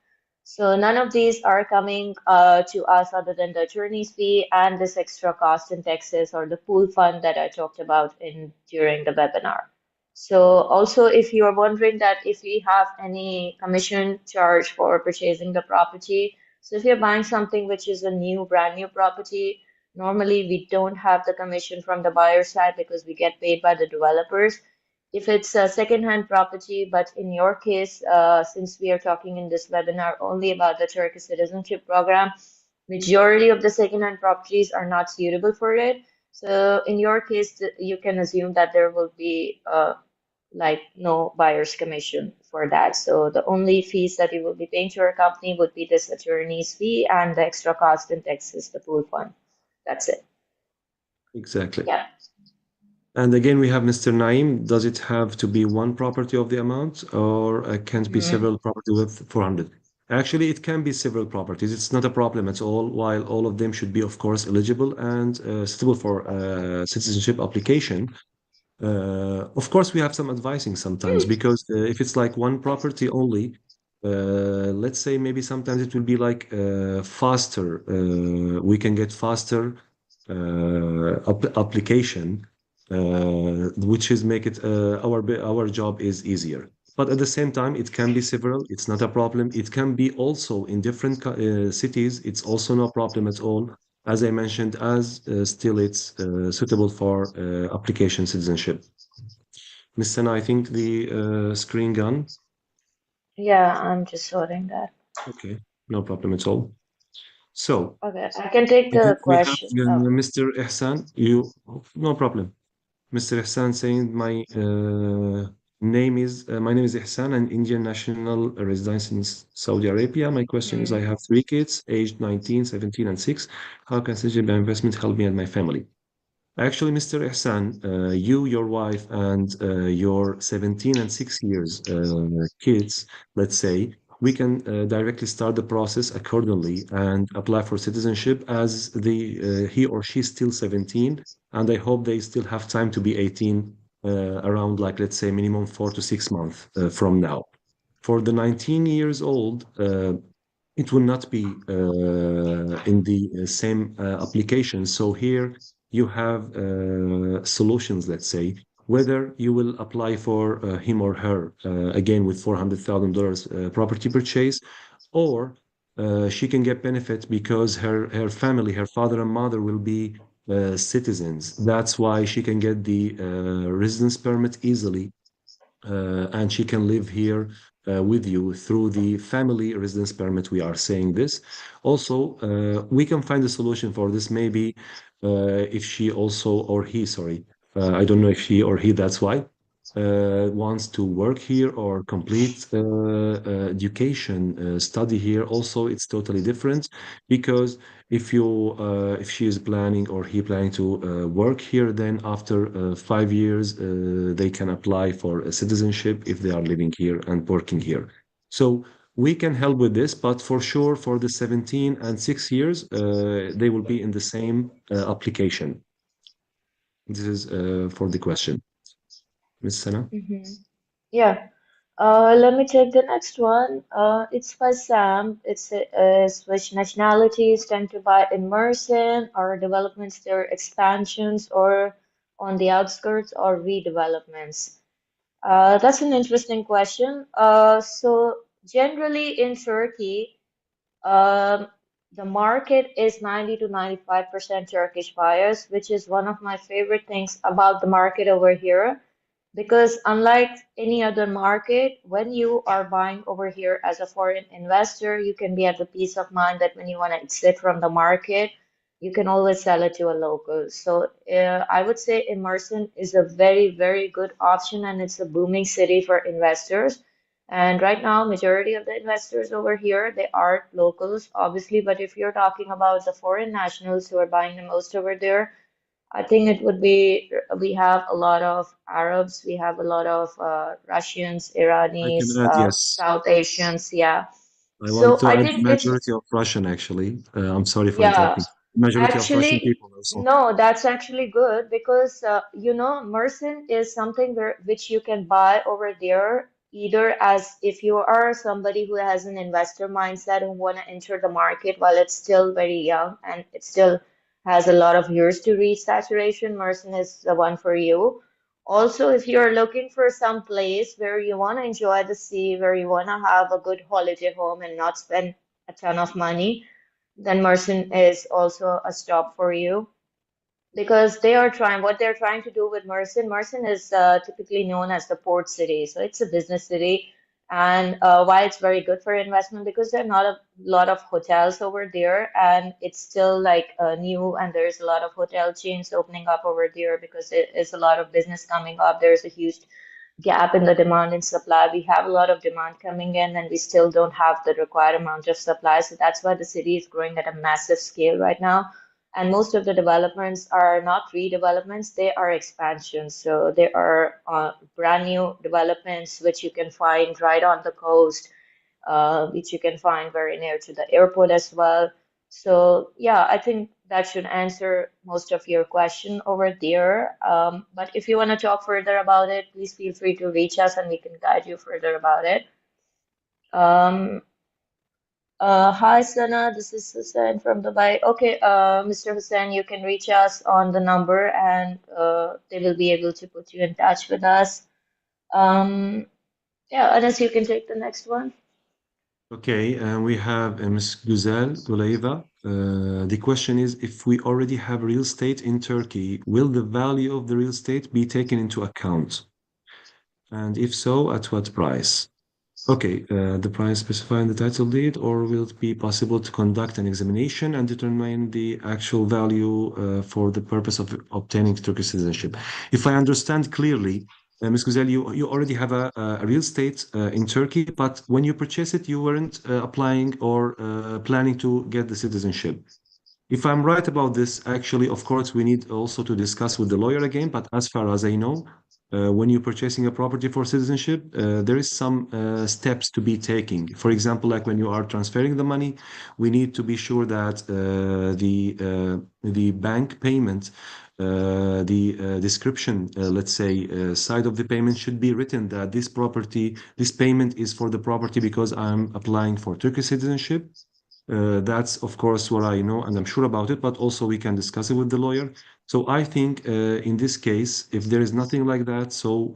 So none of these are coming to us other than the attorney's fee and this extra cost in Texas or the pool fund that I talked about in during the webinar. So also, if you are wondering that if we have any commission charge for purchasing the property, so if you're buying something which is a new, brand new property, normally we don't have the commission from the buyer side because we get paid by the developers. If it's a second-hand property, but in your case, since we are talking in this webinar only about the Turkish citizenship program, majority of the second-hand properties are not suitable for it. So in your case, you can assume that there will be like no buyer's commission for that. So the only fees that you will be paying to your company would be this attorney's fee and the extra cost in Texas, the pool fund. That's it. Exactly. Yeah. And again, we have Mr. Naim. Does it have to be one property of the amount, or can it be Mhm. several property with 400? Actually, it can be several properties. It's not a problem at all, while all of them should be, of course, eligible and suitable for citizenship application. Of course, we have some advising sometimes because if it's like one property only, let's say maybe sometimes it will be like faster. We can get faster application, which is make it our job is easier. But at the same time, it can be several. It's not a problem. It can be also in different cities. It's also no problem at all. As I mentioned, as still it's suitable for application citizenship. Miss Sana, I think the screen gone. Yeah, I'm just sorting that. Okay, no problem at all. So Okay, I can take again, the we have question. Oh. Mr. Ihsan. You, no problem. Mr. Ihsan saying my name is Ihsan, an Indian national residence in Saudi Arabia. My question is, I Hmm. have three kids, aged 19, 17, and 6. How can such an investment help me and my family? Actually, Mr. Ihsan, you, your wife, and your 17 and 6 years kids, let's say, we can directly start the process accordingly and apply for citizenship as he or she is still 17, and I hope they still have time to be 18 around like let's say minimum 4 to 6 months from now. For the 19 years old, it will not be in the same application. So here you have solutions, let's say, whether you will apply for him or her again with $400,000 property purchase, or she can get benefit because her family, her father and mother will be citizens. That's why she can get the residence permit easily and she can live here with you through the family residence permit. We are saying this. Also, we can find a solution for this. Maybe if she also or he, sorry, I don't know if she or he. That's why. wants to work here or complete education, study here, also it's totally different because if she is planning or he planning to work here, then after 5 years they can apply for a citizenship if they are living here and working here. So we can help with this, but for sure for the 17 and 6 years they will be in the same application. This is for the question, Miss Sana. Hmm. Yeah. Let me take the next one. It's by Sam. It's which nationalities tend to buy immersion or developments, their expansions, or on the outskirts or redevelopments? That's an interesting question. So generally in Turkey, um, the market is 90 to 95% Turkish buyers, which is one of my favorite things about the market over here. Because unlike any other market, when you are buying over here as a foreign investor, you can be at the peace of mind that when you want to exit from the market, you can always sell it to a local. So I would say Emerson is a very, very good option, and it's a booming city for investors. And right now, majority of the investors over here, they are locals, obviously. But if you're talking about the foreign nationals who are buying the most over there, I think it would be we have a lot of Arabs, we have a lot of Russians, I can Iranis, add yes. South Asians, yeah. I want So to I add think it's majority of Russian actually. I'm sorry for yeah, interrupting. Majority of Russian actually, people also. no, that's actually good because Mersin is something which you can buy over there either as if you are somebody who has an investor mindset and want to enter the market while it's still very young and it still has a lot of years to reach saturation, Mersin is the one for you. Also, if you're looking for some place where you want to enjoy the sea, where you want to have a good holiday home and not spend a ton of money, then Mersin is also a stop for you because they are trying what they're trying to do with Mersin. Mersin is typically known as the port city, so it's a business city. And why it's very good for investment because there are not a lot of hotels over there, and it's still like new, and there's a lot of hotel chains opening up over there because there is a lot of business coming up. There's a huge gap in the demand and supply. We have a lot of demand coming in, and we still don't have the required amount of supply. So that's why the city is growing at a massive scale right now. And most of the developments are not redevelopments, they are expansions. So there are brand new developments which you can find right on the coast, which you can find very near to the airport as well. So yeah, I think that should answer most of your question over there. But if you want to talk further about it, please feel free to reach us and we can guide you further about it. Um, Hi Sana, this is Hussein from Dubai. Okay, Mr. Hussein, you can reach us on the number and they will be able to put you in touch with us. Um, yeah, Anas, you can take the next one. Okay, and we have Ms. Güzel Guleyva. The question is, if we already have real estate in Turkey, will the value of the real estate be taken into account? And if so, at what price? Okay, the price specified in the title deed, or will it be possible to conduct an examination and determine the actual value for the purpose of obtaining Turkish citizenship? If I understand clearly, Ms. Güzel, you already have a real estate in Turkey, but when you purchase it, you weren't applying or planning to get the citizenship. If I'm right about this, actually, of course, we need also to discuss with the lawyer again. But as far as I know, when you're purchasing a property for citizenship, there is some steps to be taking. For example, like when you are transferring the money, we need to be sure that the bank payment, the description, let's say, side of the payment should be written that this property, this payment is for the property because I'm applying for Turkish citizenship. That's, of course, what I know, and I'm sure about it, but also we can discuss it with the lawyer. So I think in this case, if there is nothing like that, so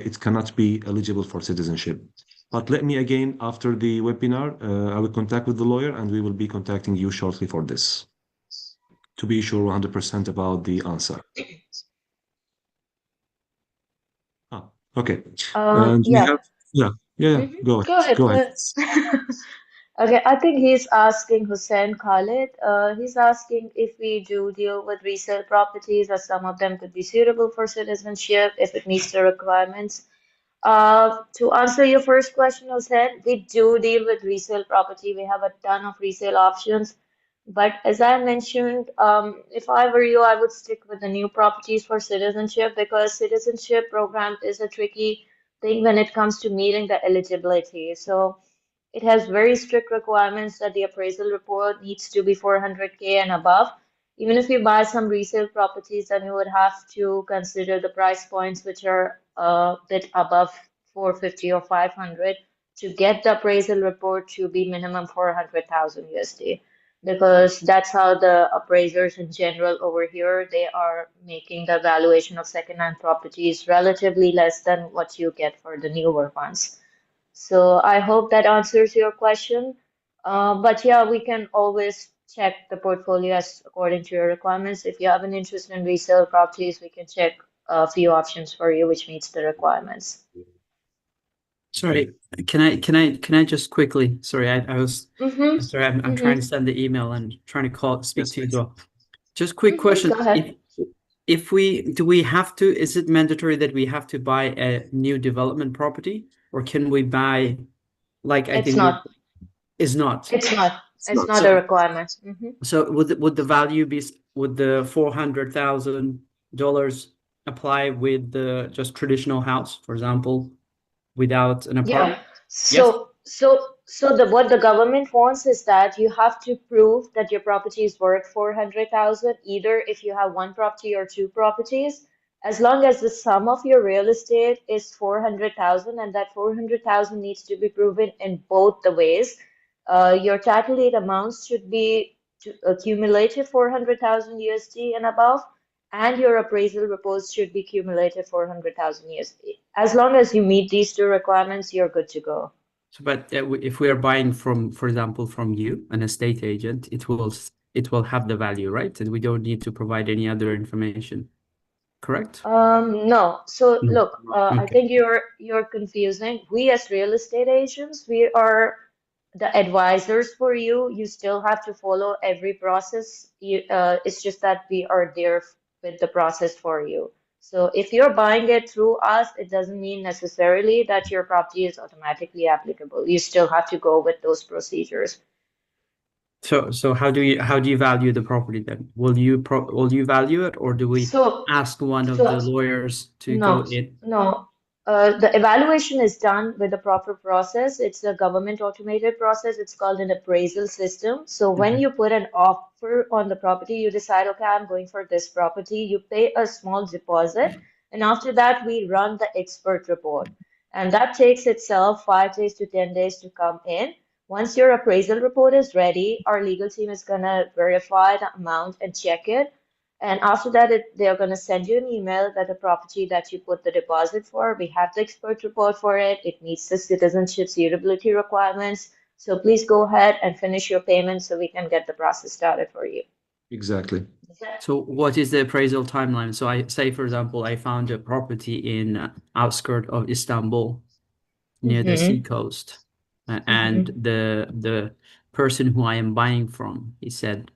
it cannot be eligible for citizenship. But let me again, after the webinar, I will contact with the lawyer and we will be contacting you shortly for this to be sure 100% about the answer. Ah, okay. And we Yeah. have, yeah, yeah, yeah. Hmm. Go Go ahead. ahead, Go go ahead. ahead. Okay, I think he's asking Hussein Khalid. He's asking if we do deal with resale properties, or some of them could be suitable for citizenship if it meets the requirements. To answer your first question, Hussein, we do deal with resale property. We have a ton of resale options. But as I mentioned, if I were you, I would stick with the new properties for citizenship, because citizenship program is a tricky thing when it comes to meeting the eligibility. So it has very strict requirements that the appraisal report needs to be 400K and above. Even if you buy some resale properties, then you would have to consider the price points which are a bit above 450 or 500 to get the appraisal report to be minimum 400,000 USD. Because that's how the appraisers in general over here, they are making the valuation of second-hand properties relatively less than what you get for the newer ones. So I hope that answers your question. But yeah, we can always check the portfolio as according to your requirements. If you have an interest in resale properties, we can check a few options for you which meets the requirements. Okay. Sorry, can I just quickly? Sorry, I was Mm-hmm. sorry. I'm trying to Mm-hmm. send the email and trying to speak Yes, to you as please. well. Just quick Mm-hmm. Go question. ahead. If we have to, is it mandatory that we have to buy a new development property, or can we buy, like, I It's think we not. is not. It's not. It's It's not. not a So requirement. Mm-hmm. would the value be would the $400,000 apply with the just traditional house, for example, without an Yeah. apartment? Yes. So the what the government wants is that you have to prove that your property is worth 400,000, either if you have one property or two properties, as long as the sum of your real estate is 400,000, and that 400,000 needs to be proven in both the ways. Your title deed amounts should be to accumulated 400,000 USD and above, and your appraisal reports should be cumulative 400,000 USD. As long as you meet these two requirements, you're good to go. So, but if we are buying from, for example, from you, an estate agent, it will have the value, right? And we don't need to provide any other information, correct? No. So No. look, I Okay. think you're confusing. We as real estate agents, we are the advisors for you. You still have to follow every process. It's just that we are there with the process for you. So if you're buying it through us, it doesn't mean necessarily that your property is automatically applicable. You still have to go with those procedures. So how do you value the property then? Will you value it, or do we So, ask one of so the lawyers to go no, in? no. The evaluation is done with a proper process. It's a government automated process. It's called an appraisal system. So when Okay. you put an offer on the property, you decide, okay, I'm going for this property. You pay a small deposit, and after that, we run the expert report. And that takes itself 5 days to 10 days to come in. Once your appraisal report is ready, our legal team is gonna verify the amount and check it. And after that, they're going to send you an email that the property that you put the deposit for, we have the expert report for it. It meets the citizenship suitability requirements. So please go ahead and finish your payment so we can get the process started for you. Exactly. So what is the appraisal timeline? So I say, for example, I found a property in outskirt of Istanbul near the Mm-hmm. seacoast, and Mm-hmm. the person who I am buying from, he said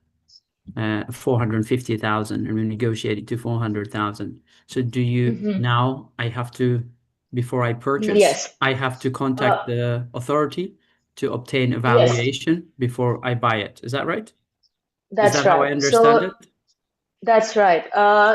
450,000, and we negotiated to 400,000. So do you Mm-hmm. now I have to, before I purchase, Yes. I have to contact Uh, the authority to obtain a yes, valuation before I buy it. Is that right? Is that's that how I right. understand So it? that's right.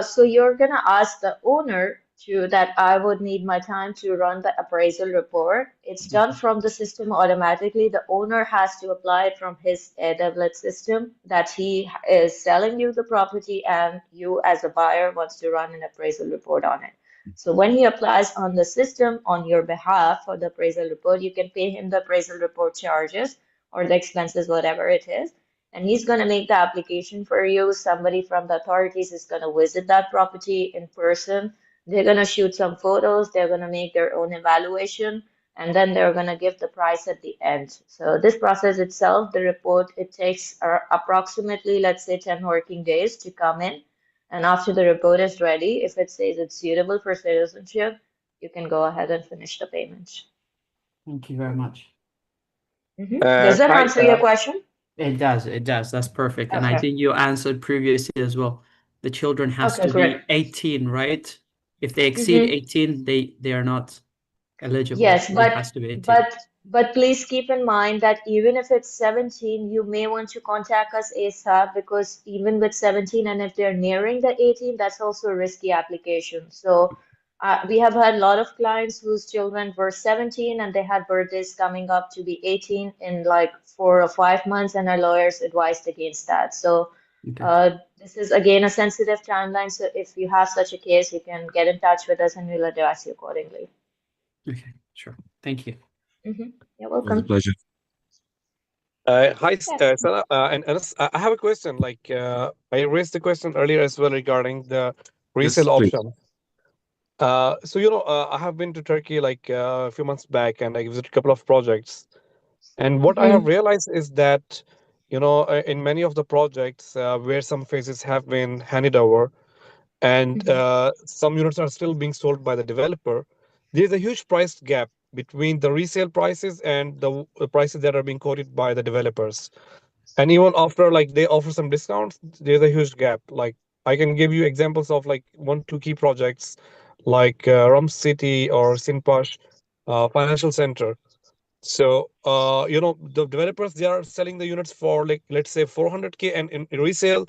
So you're gonna ask the owner to that I would need my time to run the appraisal report. It's done from the system automatically. The owner has to apply it from his AWS system that he is selling you the property, and you as a buyer wants to run an appraisal report on it. So when he applies on the system on your behalf for the appraisal report, you can pay him the appraisal report charges or the expenses, whatever it is, and he's going to make the application for you. Somebody from the authorities is going to visit that property in person. They're going to shoot some photos, they're going to make their own evaluation, and then they're going to give the price at the end. So this process itself, the report, it takes approximately, let's say, 10 working days to come in. And after the report is ready, if it says it's suitable for citizenship, you can go ahead and finish the payment. Thank you very much. Does that Hi. answer your question? It does. It does. That's perfect. And I Okay. think you answered previously as well. The children has Okay, to great. be 18, right? If they exceed Mm-hmm. 18, they are not eligible. Yes, They has to be 18. but please keep in mind that even if it's 17, you may want to contact us ASAP because even with 17 and if they're nearing the 18, that's also a risky application. So we have had a lot of clients whose children were 17 and they had birthdays coming up to be 18 in like 4 or 5 months, and our lawyers advised against that. So Okay. this is again a sensitive timeline. So if you have such a case, you can get in touch with us and we'll advise you accordingly. Okay. Sure. Thank you. Mm-hmm. You're It was a welcome. pleasure. Hi, Yes. Sana, and Anas. I have a question. I raised the question earlier as well regarding the Yes, resale please. option. I have been to Turkey a few months back, and I visited a couple of projects. And what I have Mm-hmm. realized is that, in many of the projects where some phases have been handed over, and Mm-hmm. some units are still being sold by the developer, there is a huge price gap between the resale prices and the prices that are being quoted by the developers. And even after they offer some discounts, there's a huge gap. Like, I can give you examples of like one, two key projects like Rum City or Sinpash Financial Center. So, the developers, they are selling the units for like, let's say 400K, and in resale,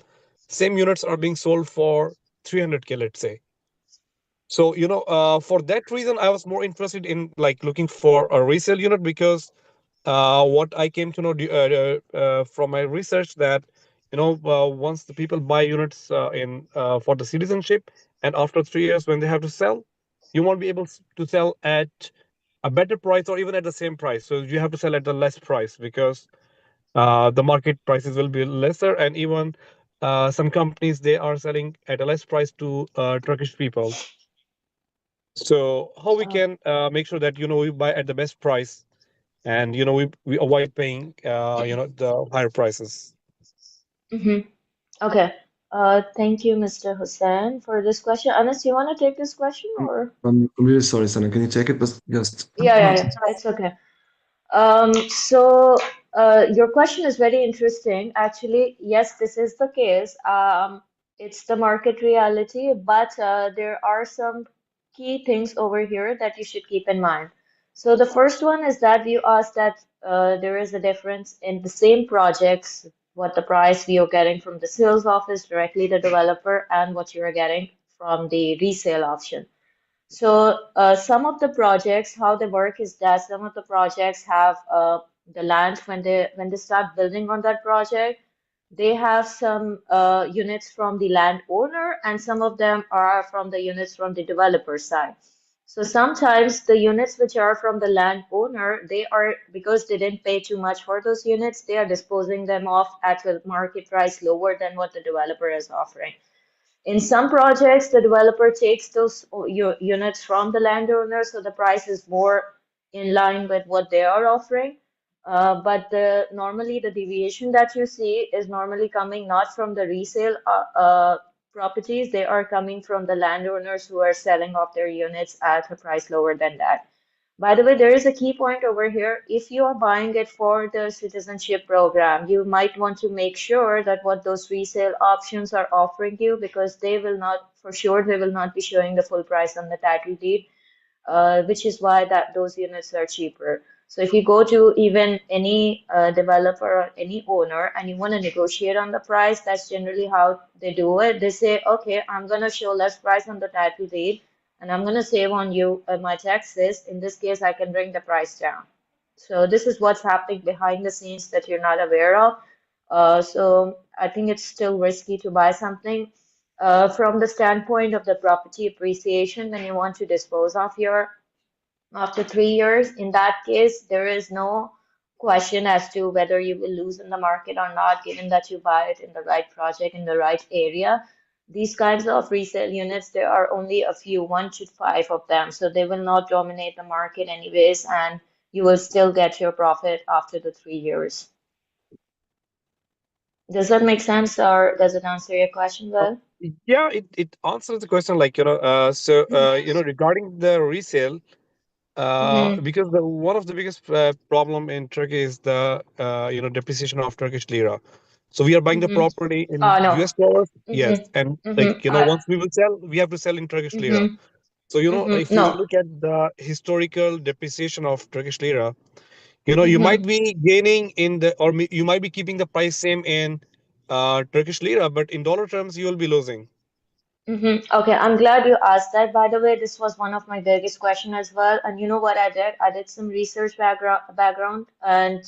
same units are being sold for 300K, let's say. So, for that reason, I was more interested in like looking for a resale unit because what I came to know from my research that, once the people buy units in for the citizenship, and after 3 years when they have to sell, you won't be able to sell at a better price or even at the same price. So you have to sell at the less price because the market prices will be lesser, and even some companies, they are selling at a less price to Turkish people. So how we Uh, can make sure that we buy at the best price, and we avoid paying the higher prices. mm-hmm. Okay. Thank you, Mr. Hussain, for this question. Anas, you want to take this question or? I'm really sorry, Sana. Can you take it? But just Yeah, yeah, yeah. It's okay. So your question is very interesting. Actually, yes, this is the case. It's the market reality, but there are some key things over here that you should keep in mind. So the first one is that you asked that there is a difference in the same projects, what the price we are getting from the sales office, directly the developer, and what you are getting from the resale option. So some of the projects, how they work is that some of the projects have the land when they start building on that project, they have some units from the landowner, and some of them are from the units from the developer side. So sometimes the units which are from the landowner, they are because they didn't pay too much for those units, they are disposing them off at a market price lower than what the developer is offering. In some projects, the developer takes those units from the landowner, so the price is more in line with what they are offering. But normally, the deviation that you see is normally coming not from the resale properties, they are coming from the landowners who are selling off their units at a price lower than that. By the way, there is a key point over here. If you are buying it for the citizenship program, you might want to make sure that what those resale options are offering you, because they will not, for sure, they will not be showing the full price on the title deed, which is why that those units are cheaper. So if you go to even any developer or any owner and you want to negotiate on the price, that's generally how they do it. They say, okay, I'm going to show less price on the title deed and I'm going to save on you my taxes. In this case, I can bring the price down. So this is what's happening behind the scenes that you're not aware of. So I think it's still risky to buy something from the standpoint of the property appreciation when you want to dispose of your after 3 years. In that case, there is no question as to whether you will lose in the market or not, given that you buy it in the right project in the right area. These kinds of resale units, there are only a few, 1 to 5 of them, so they will not dominate the market anyways, and you will still get your profit after the 3 years. Does that make sense, or does it answer your question Uh, well? yeah, it answers the question, regarding the resale. Mm-hmm. Because one of the biggest problem in Turkey is the depreciation of Turkish lira. So we are buying the Mm-hmm. property in No. US dollars, yes, and Mm-hmm. Mm-hmm. once we will sell, we have to sell in Turkish lira. Mm-hmm. So Mm-hmm. if we No. look at the historical depreciation of Turkish lira, you might Mm-hmm. be gaining in the, or you might be keeping the price same in Turkish lira, but in dollar terms you will be losing. Okay, I'm glad you asked that. By the way, this was one of my biggest question as well. And you know what I did? I did some research background, and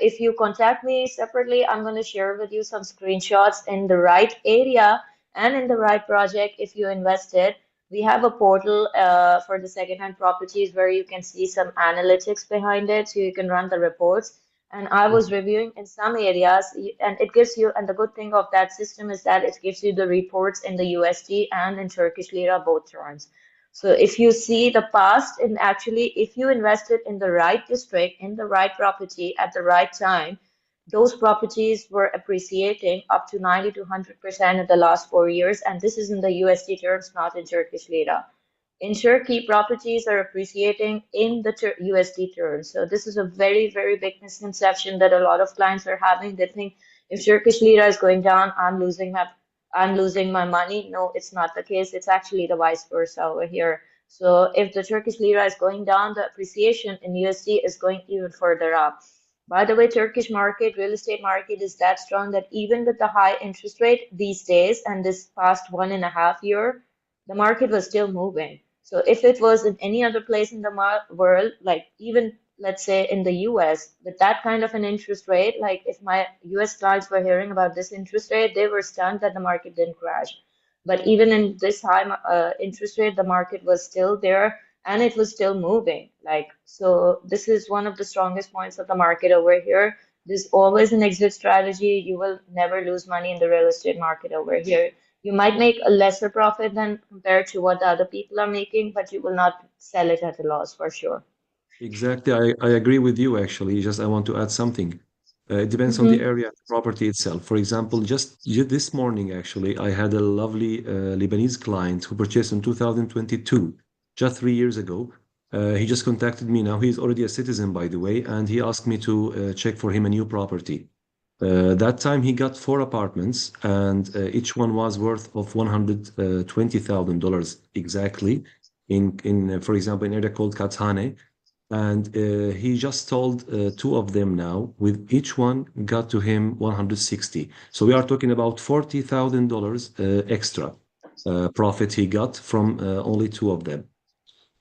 if you contact me separately, I'm going to share with you some screenshots in the right area and in the right project. If you invested, we have a portal for the secondhand properties where you can see some analytics behind it, so you can run the reports. And I was reviewing in some areas, and it gives you, and the good thing of that system is that it gives you the reports in the USD and in Turkish lira, both terms. So if you see the past, and actually, if you invested in the right district, in the right property at the right time, those properties were appreciating up to 90 to 100% in the last 4 years. And this is in the USD terms, not in Turkish lira. In Turkey, properties are appreciating in the USD terms. So this is a very, very big misconception that a lot of clients are having. They think if Turkish lira is going down, I'm losing my money. No, it's not the case. It's actually the vice versa over here. So if the Turkish lira is going down, the appreciation in USD is going even further up. By the way, Turkish market, real estate market is that strong that even with the high interest rate these days and this past 1.5 year, the market was still moving. So if it was in any other place in the world, like even let's say in the US, with that kind of an interest rate, like if my US clients were hearing about this interest rate, they were stunned that the market didn't crash. But even in this high interest rate, the market was still there and it was still moving. Like, so this is one of the strongest points of the market over here. There's always an exit strategy. You will never lose money in the real estate market over here. You might make a lesser profit than compared to what the other people are making, but you will not sell it at a loss for sure. Exactly. I agree with you, actually. Just I want to add something. It depends on the Mm-hmm. area and the property itself. For example, just this morning, actually, I had a lovely Lebanese client who purchased in 2022, just 3 years ago. He just contacted me now. He's already a citizen, by the way, and he asked me to check for him a new property. That time he got four apartments, and each one was worth of $120,000 exactly. For example, in an area called Kathane, and he just sold two of them now. With each one got to him 160. So we are talking about $40,000 extra profit he got from only two of them.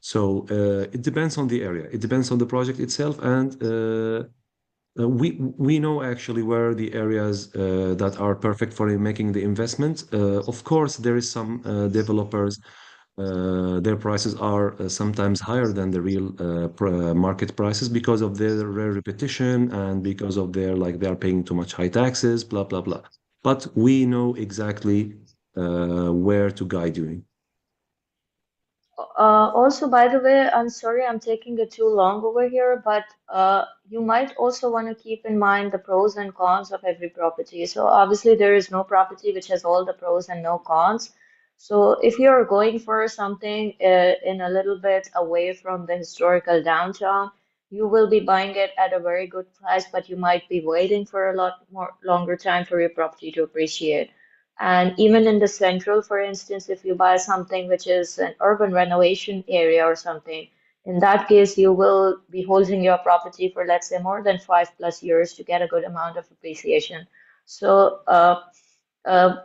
So it depends on the area. It depends on the project itself, and we know actually where the areas that are perfect for making the investment. Of course, there is some developers, their prices are sometimes higher than the real market prices because of their rare repetition and because of their, like, they are paying too much high taxes, blah blah blah. But we know exactly where to guide you. Also, by the way, I'm sorry I'm taking it too long over here, but you might also want to keep in mind the pros and cons of every property. So obviously there is no property which has all the pros and no cons. So if you're going for something in a little bit away from the historical downtown, you will be buying it at a very good price, but you might be waiting for a lot more longer time for your property to appreciate. And even in the central, for instance, if you buy something which is an urban renovation area or something, in that case, you will be holding your property for, let's say, more than 5+ years to get a good amount of appreciation. So,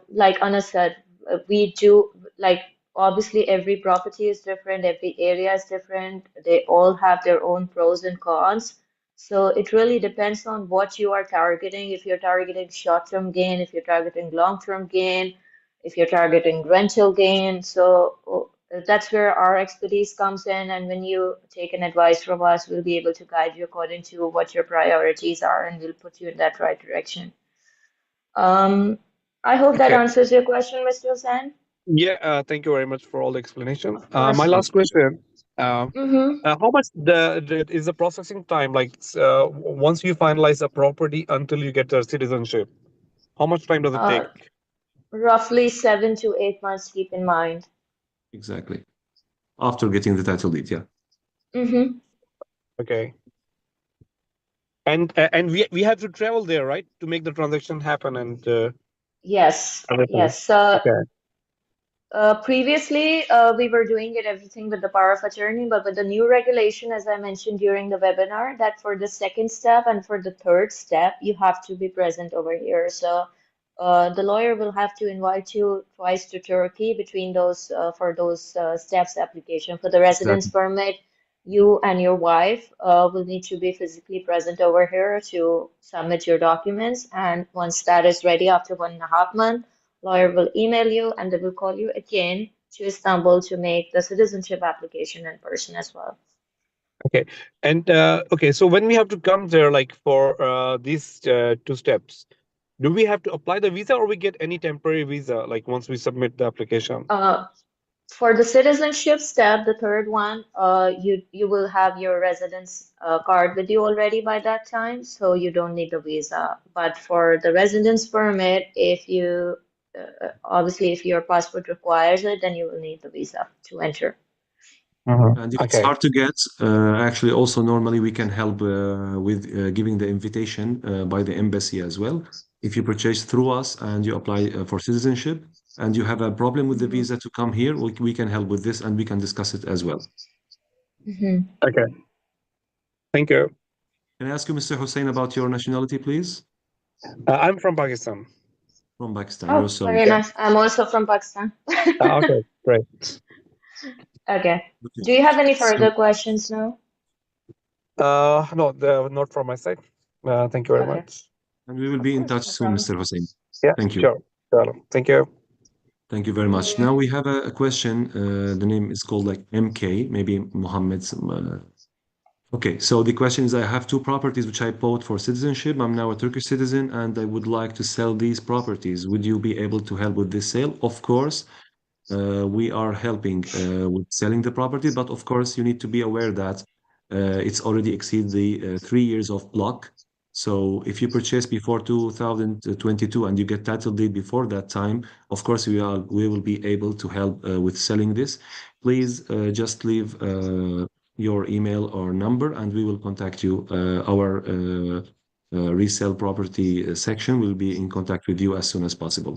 like Anna said, we do like obviously every property is different, every area is different. They all have their own pros and cons. So it really depends on what you are targeting. If you're targeting short-term gain, if you're targeting long-term gain, if you're targeting rental gain. So that's where our expertise comes in. And when you take an advice from us, we'll be able to guide you according to what your priorities are, and we'll put you in that right direction. Um, I hope that Okay. answers your question, Mr. Hussain. Yeah, thank you very much for all the explanation. Of My course. last question, uh, Mm-hmm. how much is the processing time, like once you finalize a property until you get the citizenship? How much time does it Uh, take? Roughly 7 to 8 months, keep in mind. Exactly. After getting the title deed, yeah. Mm-hmm. Okay. And we have to travel there, right, to make the transaction happen and Yes, everything. yes. Okay. Previously, we were doing it everything with the power of attorney, but with the new regulation, as I mentioned during the webinar, that for the second step and for the third step, you have to be present over here. So, the lawyer will have to invite you twice to Turkey between those for those steps application. For the residence Exactly. permit, you and your wife will need to be physically present over here to submit your documents. And once that is ready after 1.5 months, lawyer will email you and they will call you again to Istanbul to make the citizenship application in person as well. Okay. And okay, so when we have to come there, like for these two steps, do we have to apply the visa or we get any temporary visa, like once we submit the application? Uh, for the citizenship step, the third one, you will have your residence card with you already by that time, so you don't need the visa. But for the residence permit, if you obviously if your passport requires it, then you will need the visa to enter. And if it's Okay. hard to get, actually, also normally we can help with giving the invitation by the embassy as well. If you purchase through us and you apply for citizenship and you have a problem with the Hmm. visa to come here, we can help with this and we can discuss it as well. Hmm. Okay. Thank you. Can I ask you, Mr. Hussein, about your nationality, please? I'm from Pakistan. From Pakistan. You're Oh, so very Yeah. nice. I'm also from Pakistan. Okay, great. Okay. okay. Do you have any So, further questions now? No, not from my side. Thank you very Okay. much. and we will Of be in course, touch no soon, problem. Mr. Hussein. Yeah, Thank you. sure. Sure. Thank you. Thank you very much. Now we have a question. The name is called like MK, maybe Mohammed's. Okay, so the question is I have two properties which I bought for citizenship. I'm now a Turkish citizen and I would like to sell these properties. Would you be able to help with this sale? Of course, we are helping with selling the property, but of course, you need to be aware that it's already exceed the 3 years of block. So if you purchase before 2022 and you get title deed before that time, of course, we will be able to help with selling this. Please just leave your email or number, and we will contact you. Our resale property section will be in contact with you as soon as possible.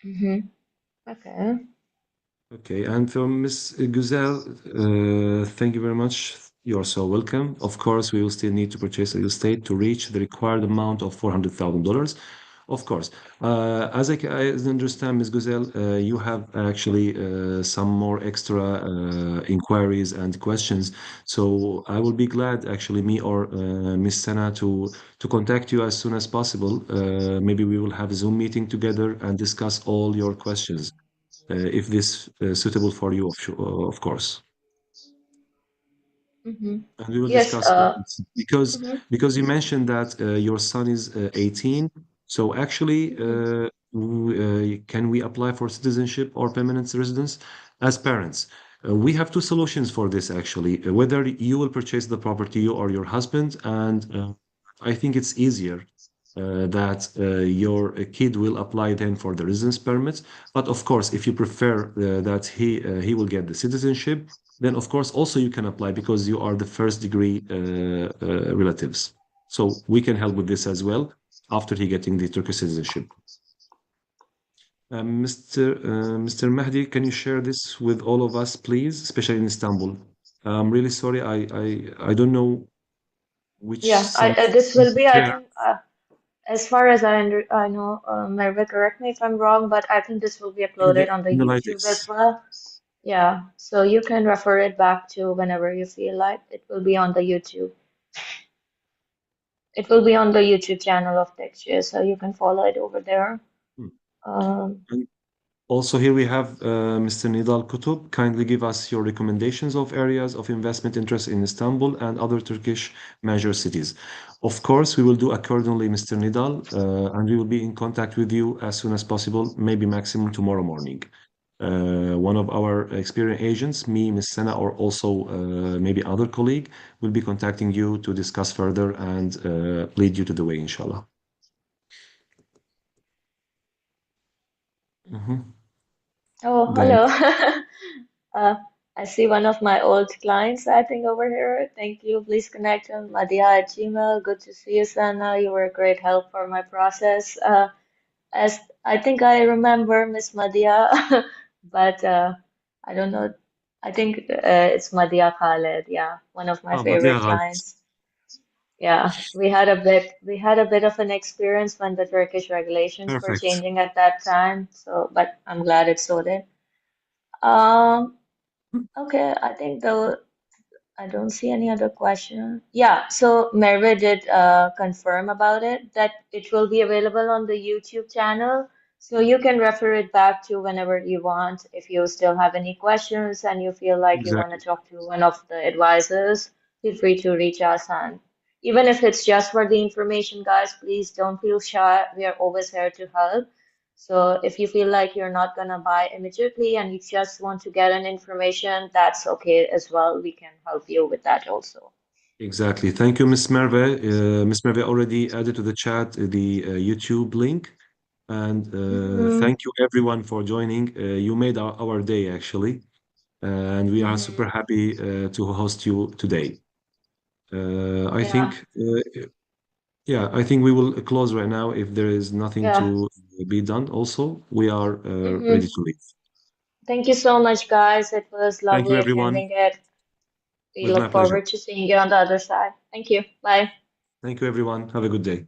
Mm-hmm. Okay. Okay, and from Ms. Güzel, thank you very much. You're so welcome. Of course, we will still need to purchase real estate to reach the required amount of $400,000. Of course. As I understand, Ms. Güzel, you have actually some more extra inquiries and questions. So I will be glad, actually, me or Ms. Sana, to contact you as soon as possible. Maybe we will have a Zoom meeting together and discuss all your questions if this suitable for you, of course. Mm-hmm. And we will Yes. discuss because Mm-hmm. because you mentioned that your son is 18. So actually, Mm-hmm. can we apply for citizenship or permanent residence as parents? We have two solutions for this actually. Whether you will purchase the property, you or your husband, and I think it's easier that your kid will apply then for the residence permits. But of course, if you prefer that he will get the citizenship, then of course also you can apply because you are the first degree relatives. So we can help with this as well after he getting the Turkish citizenship. Mr. Mahdi, can you share this with all of us, please, especially in Istanbul? I'm really sorry, I don't know which Yeah. site This to will be, I share think, as far as I know, Merve, correct me if I'm wrong, but I think this will be in the uploaded on the YouTube as analytics. well. Yeah. So you can refer it back to whenever you feel like. It will be on the YouTube. It will be on the YouTube channel of TEKCE, so you can follow it over there. Hmm. Um, And also here we have Mr. Nidal Kutub. Kindly give us your recommendations of areas of investment interest in Istanbul and other Turkish major cities. Of course, we will do accordingly, Mr. Nidal, and we will be in contact with you as soon as possible, maybe maximum tomorrow morning. One of our experienced agents, me, Ms. Sena, or also maybe other colleague, will be contacting you to discuss further and lead you to the way, inshallah. Mhm. oh, Then hello. Uh, I see one of my old clients, I think, over here. Thank you. Please connect on Madia@gmail. Good to see you, Sana. You were a great help for my process. As I think I remember Miss Madia, but I don't know. I think it's Madia Khaled. Yeah, one of my Oh, Madia favorite Ghalib. clients. Yeah, we had a bit of an experience when the Turkish regulations were Perfect. changing at that time. So, but I'm glad it's sorted. Um, okay, I don't see any other question. Yeah, so Merve did confirm about it that it will be available on the YouTube channel. So you can refer it back to whenever you want. If you still have any questions and you feel like you want to Exactly. talk to one of the advisors, feel free to reach us. And even if it's just for the information, guys, please don't feel shy. We are always here to help. So if you feel like you're not gonna buy immediately and you just want to get an information, that's okay as well. We can help you with that also. Exactly. Thank you, Miss Merve. Miss Merve already added to the chat the YouTube link. And Hmm. thank you everyone for joining. You made our day actually. And we are super Hmm. happy to host you today. I Yeah, think, yeah, I think we will close right now if there is nothing yeah. to be done. Also, we are ready Hmm. to leave. Thank you so much, guys. It was Thank you, lovely everyone. attending it. It We was my look pleasure. forward to seeing you on the other side. Thank you. Bye. Thank you, everyone. Have a good day.